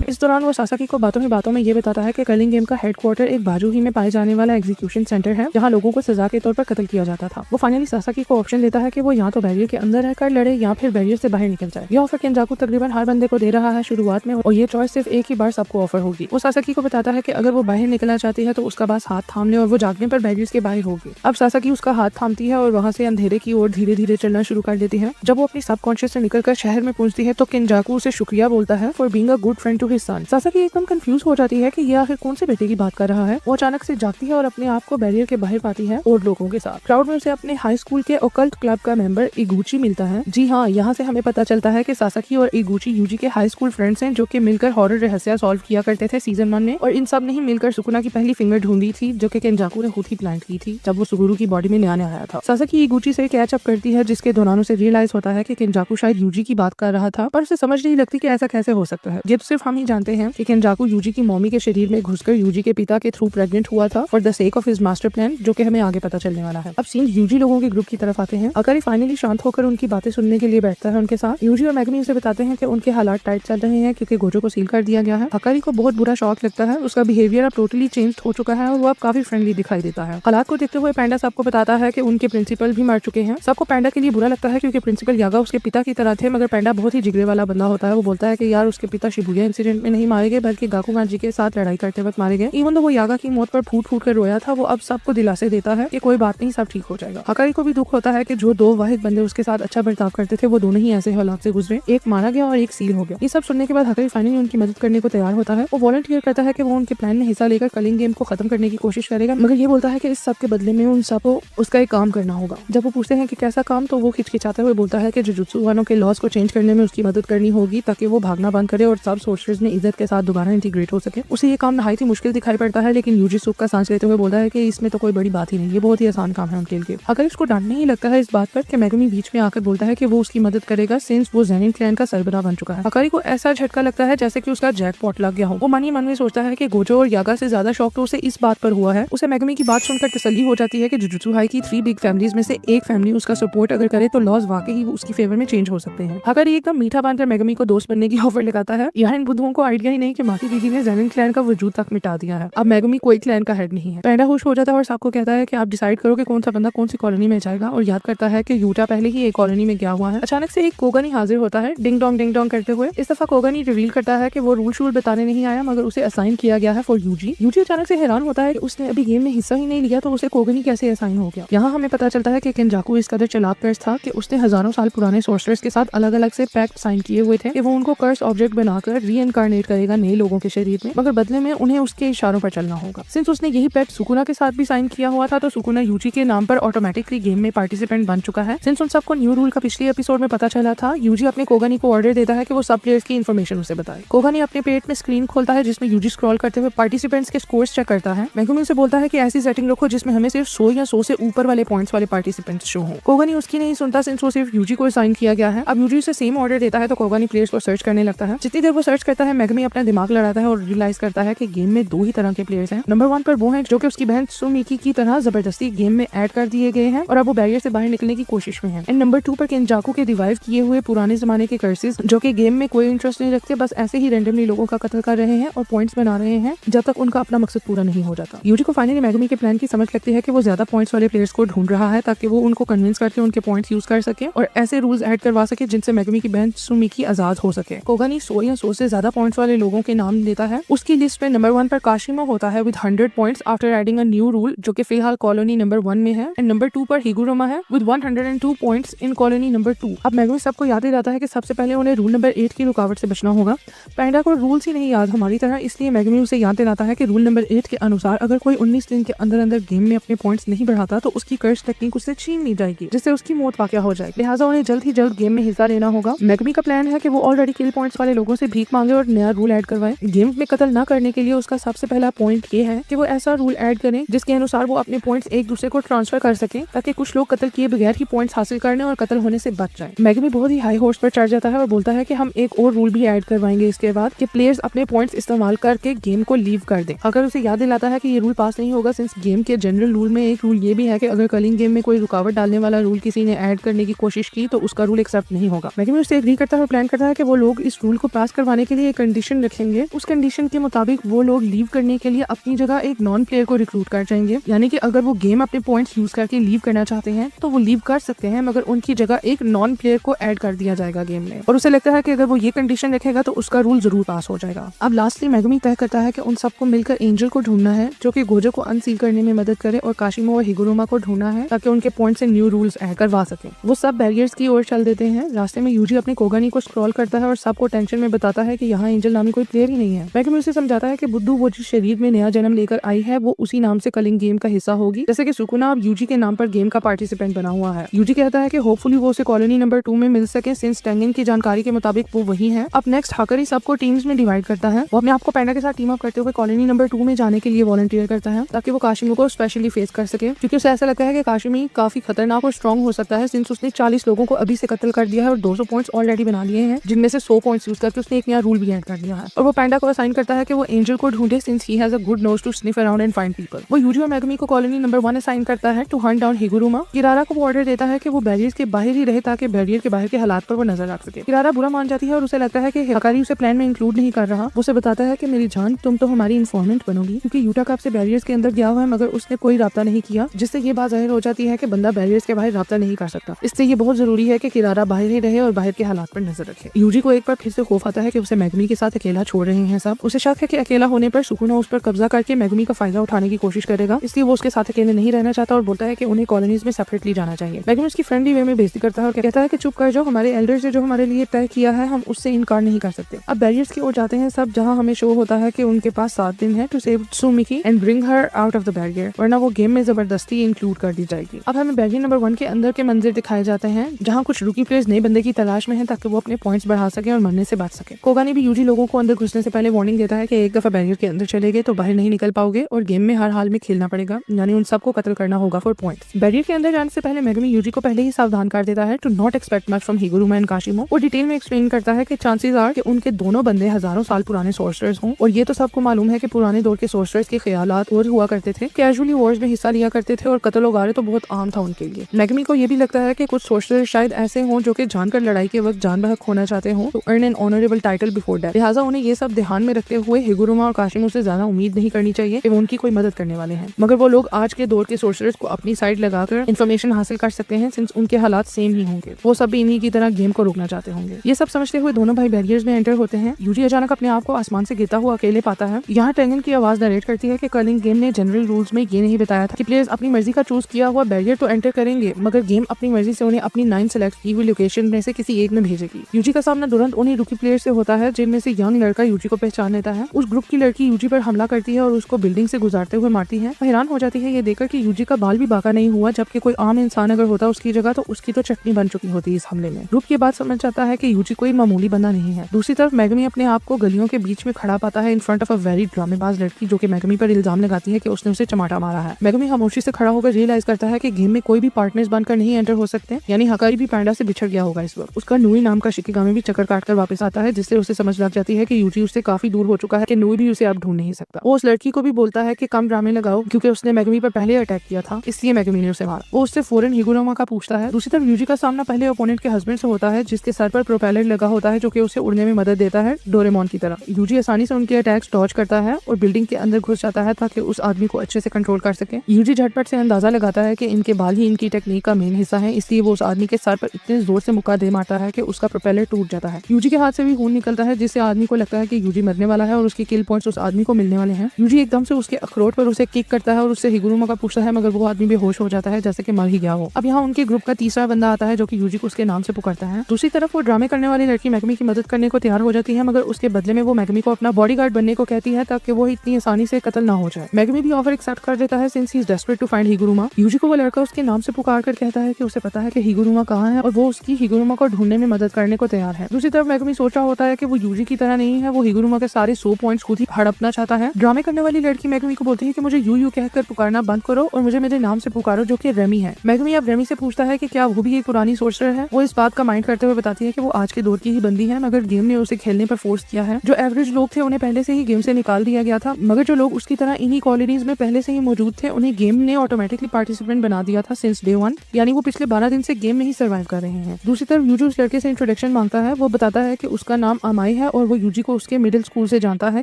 इस दौरान वो सासाकी को बातों में ये बताता है कि कलिंग गेम का हेडक्वार्टर एक बाजू ही में पाए जाने वाला एग्जीक्यूशन सेंटर है जहां लोगों को सजा के तौर पर कत्ल किया जाता था। वो फाइनली सासाकी को ऑप्शन देता है कि वो या तो बैरियर के अंदर रहकर लड़े या फिर बैरियर से बाहर निकल जाए। ये ऑफर किंजाकू तकरीबन हर बंदे को दे रहा है शुरुआत में और ये चॉइस सिर्फ एक ही बार सबको ऑफर होगी। वो सासाकी को बताता है कि अगर वो बाहर निकलना चाहती है तो उसका बस हाथ थाम ले और वो जागने पर बैरियर के बाहर होगी। अब सासाकी उसका हाथ थामती है और वहाँ से अंधेरे की ओर धीरे धीरे चलना शुरू कर देती है। जब वो अपनी सबकॉन्शियस से निकलकर शहर में पहुंचती है तो किंजाकू उसे शुक्रिया बोलता है for being a good friend to his son. Sasaki एकदम कंफ्यूज हो जाती है कि ये आखिर कौन से बेटे की बात कर रहा है। वो अचानक से जागती है और अपने आप को बैरियर के बाहर पाती है और लोगों के साथ। क्राउड में उसे अपने हाई स्कूल के ओकल्ट क्लब का मेंबर इगुची मिलता है। जी हाँ, यहाँ से हमें पता चलता है कि सासाकी और इगुची यूजी के हाई स्कूल फ्रेंड्स हैं जो कि मिलकर हॉरर रहस्य सॉल्व किया करते थे सीजन 1 में, और इन सब ने ही मिलकर सुकुना की पहली फिंगर ढूंढी थी जो कि किंजाकू ने खुद ही प्लांट की थी जब वो सुगुरु की बॉडी में नया आया था। सासाकी इगुची से कैच अप करती है जिसके दौरान उसे रियलाइज होता है कि किंजाकू शायद यूजी की बात कर रहा था, पर उसे समझ नहीं लगती कि ऐसा कैसे हो सकता है। ये तो सिर्फ हम ही जानते हैं कि किंजाकू यूजी की मॉमी के शरीर में घुसकर यूजी के पिता के थ्रू प्रेग्नेंट हुआ था for the sake of his master plan, जो कि हमें आगे पता चलने वाला है। अब सीन यूजी लोगों के ग्रुप की तरफ आते हैं। अकारी फाइनली शांत होकर उनकी बातें सुनने के लिए बैठता है उनके साथ। यूजी और मैगमी उसे बताते हैं कि उनके हालात टाइट चल रहे हैं क्योंकि गोजो को सील कर दिया गया है। अकारी को बहुत बुरा शॉक लगता है। उसका बिहेवियर अब टोटली चेंज हो चुका है और वो अब काफी फ्रेंडली दिखाई देता है। हालात को देखते हुए पैंडा सबको बताता है कि उनके प्रिंसिपल भी मर चुके हैं। सबको पैंडा के लिए बुरा लगता है क्योंकि प्रिंसिपल यागा उसके पिता की तरह थे, मगर पैंडा बहुत ही जिगरे वाला बंदा होता है। वो बोलता है कि यार उसके पिता शिबुया इंसिडेंट में नहीं मारे गए बल्कि गाकुगान जी के साथ लड़ाई करते वक्त मारे गए। इवन तो वो यागा की मौत पर फूट फूट कर रोया था, वो अब सबको दिलासे देता है कि कोई बात नहीं, सब ठीक हो जाएगा। हकारी को भी दुख होता है कि जो दो वाहिद बंदे उसके साथ अच्छा बर्ताव करते थे वो दोनों ही ऐसे हालात से गुजरे, एक मारा गया और एक सील हो गया। ये सब सुनने के बाद हकारी फाइनली उनकी मदद करने को तैयार होता है। वो वॉलंटियर करता है कि वो उनके प्लान में हिस्सा लेकर कलिंग गेम को खत्म करने की कोशिश करेगा, मगर ये बोलता है कि इस सब के बदले में उन सबको उसका एक काम करना होगा। जब वो पूछते हैं कि कैसा काम, तो वो खिचखिचाते हुए बोलता है कि जुजुत्सु वालों के लॉस को चेंज करने में उसकी मदद करनी होगी ताकि वो भागना बंद करे और सब सोर्सर्स में इज्जत के साथ दोबारा इंटीग्रेट हो सके। उसे ये काम नहायत ही मुश्किल दिखाई पड़ता है, लेकिन यूजी सुख का सांस लेते हुए बोलता है कि इसमें तो कोई बड़ी बात ही नहीं, ये बहुत ही आसान काम है उनके लिए। अगर इसको डांटने ही लगता है इस बात पर कि मैगमी बीच में आकर बोलता है कि वो उसकी मदद करेगा सिंस वो ज़ेनिन क्लैन का सरबराह बन चुका है। हकारी को ऐसा झटका लगता है जैसे कि उसका जैकपॉट लग गया हो। वो मन ही मन में सोचता है कि गोजो और यागा से ज्यादा शौक तो उसे इस बात पर हुआ है। उसे मैगमी की बात सुनकर तसल्ली हो जाती है कि जुजुत्सु हाई की 3 बिग फैमिलीज में से एक फैमिली उसका सपोर्ट अगर करे तो लॉज वाकई ही उसकी फेवर में चेंज हो सकते हैं। हकारी एकदम मीठा बांधकर मैगमी को दोस्त बनने की ऑफर लगाता है। यहाँ इन बुद्धुओं को आइडिया ही नहीं कि माकी दीदी ने ज़ेनिन क्लैन का वजूद तक मिटा दिया है। अब मैगमी कोई क्लैन का हेड नहीं है। पैंडा खुश हो जाता है और सबको कहता है कि आप डिसाइड करो कि कौन सा बंदा कौन सी कॉलोनी में जाएगा, और याद करता है कि यूटा पहले ही एक कॉलोनी में गया हुआ है। अचानक से एक कोगानी हाजिर होता है डिंग डोंग करते हुए। इस दफा कोगानी रिवील करता है कि वो रूल शूल बताने नहीं आया मगर उसे असाइन किया गया है फॉर यूजी। यूजी अचानक से हैरान होता है कि उसने अभी गेम में हिस्सा ही नहीं लिया तो उसे कोगानी कैसे असाइन हो गया। यहाँ हमें पता चलता है कि किंजाकू इस कदर चालाक कर्स था कि उसने हजारों साल पुराने सोर्सर्स के साथ अलग अलग से पैक्ट साइन किए हुए थे कि वो उनको कर्स ऑब्जेक्ट बनाकर रीइनकार्नेट करेगा नए लोगों के शरीर में, मगर बदले में उन्हें उसके इशारों पर चलना होगा। सिंस उसने यही पैक्ट सुकुना के साथ भी साइन किया हुआ था तो सुकुना यूजी के नाम पर ऑटोमेटिकली गेम में पार्टिसिपेंट बन चुका है। सिंस उन सबको न्यू रूल का पिछले एपिसोड में पता चला था, यूजी अपने कोगानी को ऑर्डर देता है कि वो सब प्लेयर्स की इन्फॉर्मेशन उसे बताए। कोगानी अपने पेट में स्क्रीन खोलता है जिसमें यूजी स्क्रॉल करते हुए पार्टिसिपेंट्स के स्कोर्स चेक करता है। मैगमी उसे बोलता है कि ऐसी सेटिंग रखो जिसमें हमें सिर्फ 100 या 100 से ऊपर वाले पॉइंट्स वाले पार्टिसिपेंट्स शो हो। कोगानी उसकी नहीं सुनता सिंस वो सिर्फ यूजी को साइन किया गया है। अब यूजी उसे सेम ऑर्डर देता है तो कोगानी प्लेयर्स को सर्च करने लगता है। जितनी देर वो सर्च करता है मैगमी अपना दिमाग लड़ाता है और रियलाइज करता है कि गेम में 2 ही तरह के प्लेयर्स हैं। नंबर 1 पर वो हैं जो कि उसकी बहन सुमिकी की तरह जबरदस्ती गेम में ऐड कर दिए गए हैं और अब वो बैरियर से बाहर निकलने की कोशिश में है। एंड नंबर 2 पर किंजाकू के रिवाइव किए हुए पुराने जमाने के कर्सेस जो कि गेम में कोई इंटरेस्ट नहीं रखते, बस ऐसे ही रैंडमली लोगों का कत्ल कर रहे हैं और पॉइंट्स बना रहे हैं जब तक उनका अपना मकसद पूरा नहीं हो जाता। यूजी को फाइनली मैगमी के प्लान की समझ लगती है कि वो ज्यादा पॉइंट्स वाले प्लेयर्स को ढूंढ रहा है ताकि वो उनको कन्विंस करके उनके पॉइंट्स यूज कर सके और ऐसे रूल्स ऐड करवा सके जिनसे मैगमी की बहन सुमिकी आजाद हो सके। कोगानी 100 या 100 से ज्यादा पॉइंट्स वाले लोगों के नाम देता है। उसकी लिस्ट में नंबर 1 पर काशिमो होता है with 100 points after adding a new rule जो कि फिलहाल कॉलोनी नंबर 1 में है। एंड नंबर 2 पर हिगुरोमा है with 102 points in colony number 2। अब मैगमी सबको याद दिलाता है कि सबसे पहले उन्हें रूल नंबर 8 की रुकावट से बचना होगा। पैंडा को रूल्स ही नहीं याद हमारी तरह, इसलिए मैगमी उसे याद दिलाता है कि रूल नंबर 8 के अनुसार अगर कोई 19 दिन के अंदर अंदर गेम में अपने पॉइंट्स नहीं बढ़ाता तो उसकी कर्स टेक्निक उससे छीन ली जाएगी जिससे उसकी मौत वाक़या हो जाएगी। लिहाजा उन्हें जल्द ही जल्द गेम में हिस्सा लेना होगा। मैगमी का प्लान है कि वो ऑलरेडी किल पॉइंट्स वाले लोगों से भीख मांगे और और नया रूल ऐड करवाएं। गेम में कत्ल ना करने के लिए उसका सबसे पहला पॉइंट ये है कि वो ऐसा रूल ऐड करें जिसके अनुसार वो अपने पॉइंट्स एक दूसरे को ट्रांसफर कर सके, ताकि कुछ लोग कत्ल किए बगैर ही पॉइंट्स हासिल करने और कत्ल होने से बच जाएं। मैगमी बहुत ही हाई हॉर्स पर चढ़ जाता है और बोलता है कि हम एक और रूल भी ऐड करवाएंगे इसके बाद कि प्लेयर्स अपने पॉइंट्स इस्तेमाल करके गेम को लीव कर दें। अगर उसे याद दिलाता है कि ये रूल पास नहीं होगा, सिंस गेम के जनरल रूल में एक रूल ये भी है कि अगर कलिंग गेम में कोई रुकावट डालने वाला रूल किसी ने ऐड करने की कोशिश की तो उसका रूल एक्सेप्ट नहीं होगा। मैगमी उससे एग्री करता है और प्लान करता है कि वो लोग इस रूल को पास करवाने के लिए एक कंडीशन रखेंगे। उस कंडीशन के मुताबिक वो लोग लीव करने के लिए अपनी जगह एक नॉन प्लेयर को रिक्रूट कर जाएंगे, यानी कि अगर वो गेम अपने पॉइंट्स यूज करके लीव करना चाहते हैं तो वो लीव कर सकते हैं, मगर उनकी जगह एक नॉन प्लेयर को ऐड कर दिया जाएगा गेम में। और उसे लगता है कि अगर वो ये कंडीशन रखेगा तो उसका रूल जरूर पास हो जाएगा। अब लास्टली मैगमी तय करता है कि उन सबको मिलकर एंजल को ढूंढना है जो कि गोजो को अनसील करने में मदद करे, और काशिमो और हिगुरुमा को ढूंढना है ताकि उनके पॉइंट से न्यू रूल्स ऐड करवा सके। वो सब बैरियर्स की ओर चल देते हैं। रास्ते में यूजी अपने कोगानी को स्क्रॉल करता है और सबको टेंशन में बताता है कि यहाँ एंजल नामी कोई प्लेयर ही नहीं है। मैगमी उसे समझाता है कि बुद्धू वो जिस शरीर में नया जन्म लेकर आई है वो उसी नाम से कलिंग गेम का हिस्सा होगी, जैसे कि सुकुना अब यूजी के नाम पर गेम का पार्टिसिपेंट बना हुआ है। यूजी कहता है कि होपफुली वो उसे कॉलोनी नंबर 2 में मिल सके, सिंस टेंगिन की जानकारी के मुताबिक वो वही है। अब नेक्स्ट हाकरी सबको टीम्स में डिवाइड करता है। वो अपने आप को पैंडा के साथ टीम अप करते हुए कॉलोनी नंबर 2 में जाने के लिए वॉलंटियर करता है ताकि वो काशिमी को स्पेशली फेस कर सके, क्योंकि उसे ऐसा लगता है कि काशिमी काफी खतरनाक और स्ट्रॉन्ग हो सकता है, सिंस उसने 40 लोगों को अभी से कत्ल कर दिया है और 200 पॉइंट्स ऑलरेडी बना लिए हैं, जिनमें से 100 पॉइंट्स यूज करके उसने एक नया रूल भी ऐड कर दिया है। और वो पैंडा को असाइन करता है कि वो एंजल को ढूंढे, since he has a good nose to sniff around and find people. वो यूजी और मैगमी को कॉलोनी नंबर 1 असाइन करता है to hunt down Higuruma. Kirara को वो ऑर्डर देता है कि वो बैरियर्स के बाहर ही रहे ताकि बैरियर के बाहर के हालात पर वो नजर रख सके। किरारा बुरा मान जाती है और उसे लगता है कि हकारी उसे प्लान में इंक्लूड नहीं कर रहा। वो उसे बताता है कि मेरी जान, तुम तो हमारी इन्फॉर्मेंट बनोगी, क्योंकि यूटा कब से बैरियर्स के अंदर गया हुआ है मगर उसने कोई राब्ता नहीं किया, जिससे ये बात जाहिर हो जाती है कि बंदा बैरियर्स के बाहर राब्ता नहीं कर सकता। इससे ये बहुत जरूरी है कि किरारा बाहर ही रहे और बाहर के हालात पर नजर रखे। यूजी को एक बार फिर से खौफ आता है कि उसे मैगमी के साथ अकेला छोड़ रहे हैं सब। उसे शक है कि अकेला होने पर सुकुना उस पर कब्जा करके मैगमी का फायदा उठाने की कोशिश करेगा, इसलिए वो उसके साथ अकेले नहीं रहना चाहता और बोलता है कि उन्हें कॉलोनीज में सेपरेटली जाना चाहिए। मैगमी उसकी फ्रेंडली वे में बेइज्जती करता है और कहता है कि चुप कर जाओ, हमारे एल्डर्स ने जो हमारे लिए तय किया है हम उससे इनकार नहीं कर सकते। अब बैरियर्स की ओर जाते हैं सब, जहाँ हमें शो होता है कि उनके पास 7 दिन है to save Tsumiki and bring her out of the barrier, वरना वो गेम में जबरदस्ती इंक्लूड कर दी जाएगी। अब हमें बैरियर नंबर 1 के अंदर के मंजर दिखाए जाते हैं, जहाँ कुछ रूकी प्लेयर्स नए बंदे की तलाश में हैं ताकि वो अपने पॉइंट्स बढ़ा सके और मरने से बच सके। कोगानी भी यूजी लोगों को अंदर घुसने से पहले वार्निंग देता है कि एक दफा बैरियर के अंदर चले गए तो बाहर नहीं निकल पाओगे और गेम में हर हाल में खेलना पड़ेगा, यानी उन सबको कत्ल करना होगा फॉर पॉइंट्स। बैरियर के अंदर जाने से पहले मैगमी यूजी को पहले ही सावधान कर देता है to not expect much from Higuruma and Kashimo. वो डिटेल में एक्सप्लेन करता है कि चांसेस आर कि उनके दोनों बंदे हजारों साल पुराने सोर्सरर्स हों, और ये तो सबको मालूम है कि पुराने दौर के सोर्सरर्स के ख्यालात और हुआ करते थे, कैजुअली वॉर्स में हिस्सा लिया करते थे और कत्ल वगारे तो बहुत आम था उनके लिए। मैगमी को ये भी लगता है कि कुछ सोर्सरर्स शायद ऐसे हों जो कि जानकर लड़ाई के वक्त जान बहक होना चाहते हों to earn an honourable title before death. लिहाजा उन्हें ये सब ध्यान में रखते हुए हिगुरुमा और काशिमो से ज्यादा उम्मीद नहीं करनी चाहिए कि वो उनकी कोई मदद करने वाले हैं, मगर वो लोग आज के दौर के सोर्सरर्स को अपनी साइड लगाकर इन्फॉर्मेशन हासिल कर सकते हैं, सिंस उनके हालात सेम ही होंगे। वो सब भी इन्हीं की तरह गेम को रोकना चाहते होंगे। ये सब समझते हुए दोनों भाई बैरियर्स में एंटर होते हैं। यूजी अचानक अपने आप को आसमान से गिरता हुआ अकेले पाता है। यहाँ टेंगन की आवाज नरेट करती है कि कलिंग गेम ने जनरल रूल्स में ये नहीं बताया था कि प्लेयर्स अपनी मर्जी का चूज किया हुआ बैरियर तो एंटर करेंगे, मगर गेम अपनी मर्जी से उन्हें अपनी 9 सेलेक्ट की हुई लोकेशन में से किसी एक में भेजेगी। यूजी का सामना तुरंत उन्हीं रूकी प्लेयर से होता है, जिनमें से यंग लड़का यूजी को पहचान लेता है। उस ग्रुप की लड़की यूजी पर हमला करती है और उसको बिल्डिंग से गुजारते हुए मारती है। हैरान हो जाती है ये देखकर कि यूजी का बाल भी बाका नहीं हुआ, जबकि कोई आम इंसान अगर होता उसकी जगह तो उसकी तो चटनी बन चुकी होती इस हमले में। ग्रुप ये बात समझ जाता है कि यूजी कोई मामूली बंदा नहीं है। दूसरी तरफ मैगमी अपने आप को गलियों के बीच में खड़ा पाता है in front of a very ड्रामेबाज लड़की, जो कि मैगमी पर इल्जाम लगाती है कि उसने उसे चमाटा मारा है। मैगमी खामोशी से खड़ा होकर रियलाइज करता है कि गेम में कोई भी पार्टनर्स बनकर नहीं एंटर हो सकते, यानी हकारी भी पैंडा से बिछड़ गया होगा इस वक्त। उसका नूई नाम का शिकिगामी भी चक्कर काटकर वापस आता है, जिससे उसे समझ लग जाती है कि यूजी उससे काफी दूर हो चुका है कि नूई भी उसे अब ढूंढ नहीं सकता। वो उस लड़की को भी बोलता है कि कम ड्रामे लगाओ, क्योंकि उसने मैगमी पर पहले अटैक किया था, इसलिए मैगमी ने उसे मारा। वो उससे फौरन हिगुरुमा का पूछता है। दूसरी तरफ यूजी का सामना पहले ओपोनेंट के हस्बैंड से होता है, जिसके सर पर प्रोपेलर लगा होता है, जो कि उसे उड़ने में मदद देता है डोरेमोन की तरह। यूजी आसानी से उनके अटैक्स डॉज करता है और बिल्डिंग के अंदर घुस जाता है ताकि उस आदमी को अच्छे से कंट्रोल कर सके। यूजी झटपट से अंदाजा लगाता है कि इनके बाल ही इनकी टेक्निक का मेन हिस्सा है, इसलिए वो उस आदमी के सर पर इतने जोर से मुक्का दे मारता है कि उसका प्रोपेलर टूट जाता है। यूजी के हाथ से भी खून निकलता है, जिससे आदमी को लगता है कि यूजी मरने वाला है और उसके किल पॉइंट्स उस आदमी को मिलने वाले हैं। यूजी एकदम से उसके अखरोट पर उसे किक करता है और उससे हिगुरुमा का पूछता है, मगर वो आदमी बेहोश हो जाता है जैसे कि मर ही गया हो। अब यहाँ उनके ग्रुप का तीसरा बंदा आता है, जो कि यूजी को उसके नाम से पुकारता है। दूसरी तरफ वो ड्रामे करने वाली लड़की मैगमी की मदद करने को तैयार हो जाती है, मगर उसके बदले में वो मैगमी को अपना बॉडीगार्ड बनने को कहती है ताकि वो इतनी आसानी से कत्ल ना हो जाए। मैगमी भी ऑफर एक्सेप्ट कर देता है, since he is desperate to find Higuruma. Yuji को वो लड़का उसके नाम से पुकार कर कहता है कि उसे पता है कि हिगुरुमा कहाँ है और वो उसकी हिगुरुमा को ढूंढने में मदद करने को तैयार है। दूसरी तरफ मैगमी सोच रहा होता है कि वो यूजी यूजी की तरह नहीं है, वो हिगुरुमा के सारे 100 पॉइंट्स खुद ही हड़पना चाहता है। ड्रामे करने वाली लड़की मेगुमी को बोलती है कि मुझे यू कहकर पुकारना बंद करो और मुझे मेरे नाम से पुकारो, जो कि रेमी है। मेगुमी अब रेमी से पूछता है कि क्या वो भी एक पुरानी सोर्सर है। वो इस बात का माइंड करते हुए बताती है कि वो आज के दौर की ही बंदी है, मगर गेम ने उसे खेलने पर फोर्स किया है। जो एवरेज लोग थे उन्हें पहले से ही गेम से निकाल दिया गया था, मगर जो लोग उसकी तरह इन्हीं कॉलोनीज में पहले से ही मौजूद थे उन्हें गेम ने ऑटोमेटिकली पार्टिसिपेंट बना दिया था सिंस डे 1, यानी वो पिछले 12 दिन से गेम में ही सर्वाइव कर रहे हैं। दूसरी तरफ यूजी उस लड़के से इंट्रोडक्शन मांगता है। वो बताता है कि उसका नाम अमाई है और वो यूजी को उसके मिडिल स्कूल से जानता है,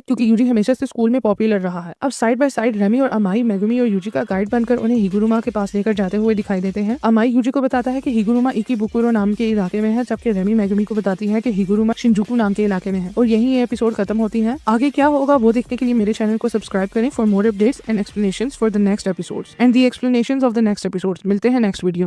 क्योंकि यूजी हमेशा से स्कूल में पॉपुलर रहा है। अब साइड बाय साइड रेमी और अमाई मेगुमी और यूजी का गाइड बनकर उन्हें हिगुरुमा के पास लेकर जाते हुए दिखाई देते हैं। अमाई यूजी को बताता है कि हिगुरुमा इकिबुकुरो नाम के इलाके में है, जबकि रेमी मेगुमी को बताती है कि हिगुरुमा शिंजुकू नाम के इलाके में है। और यही ये एपिसोड खत्म होती है। आगे क्या होगा वो देखने के लिए मेरे चैनल को सब्सक्राइब करें for more updates and explanations for the next episodes and the explanations of the next episodes. मिलते हैं नेक्स्ट वीडियो में।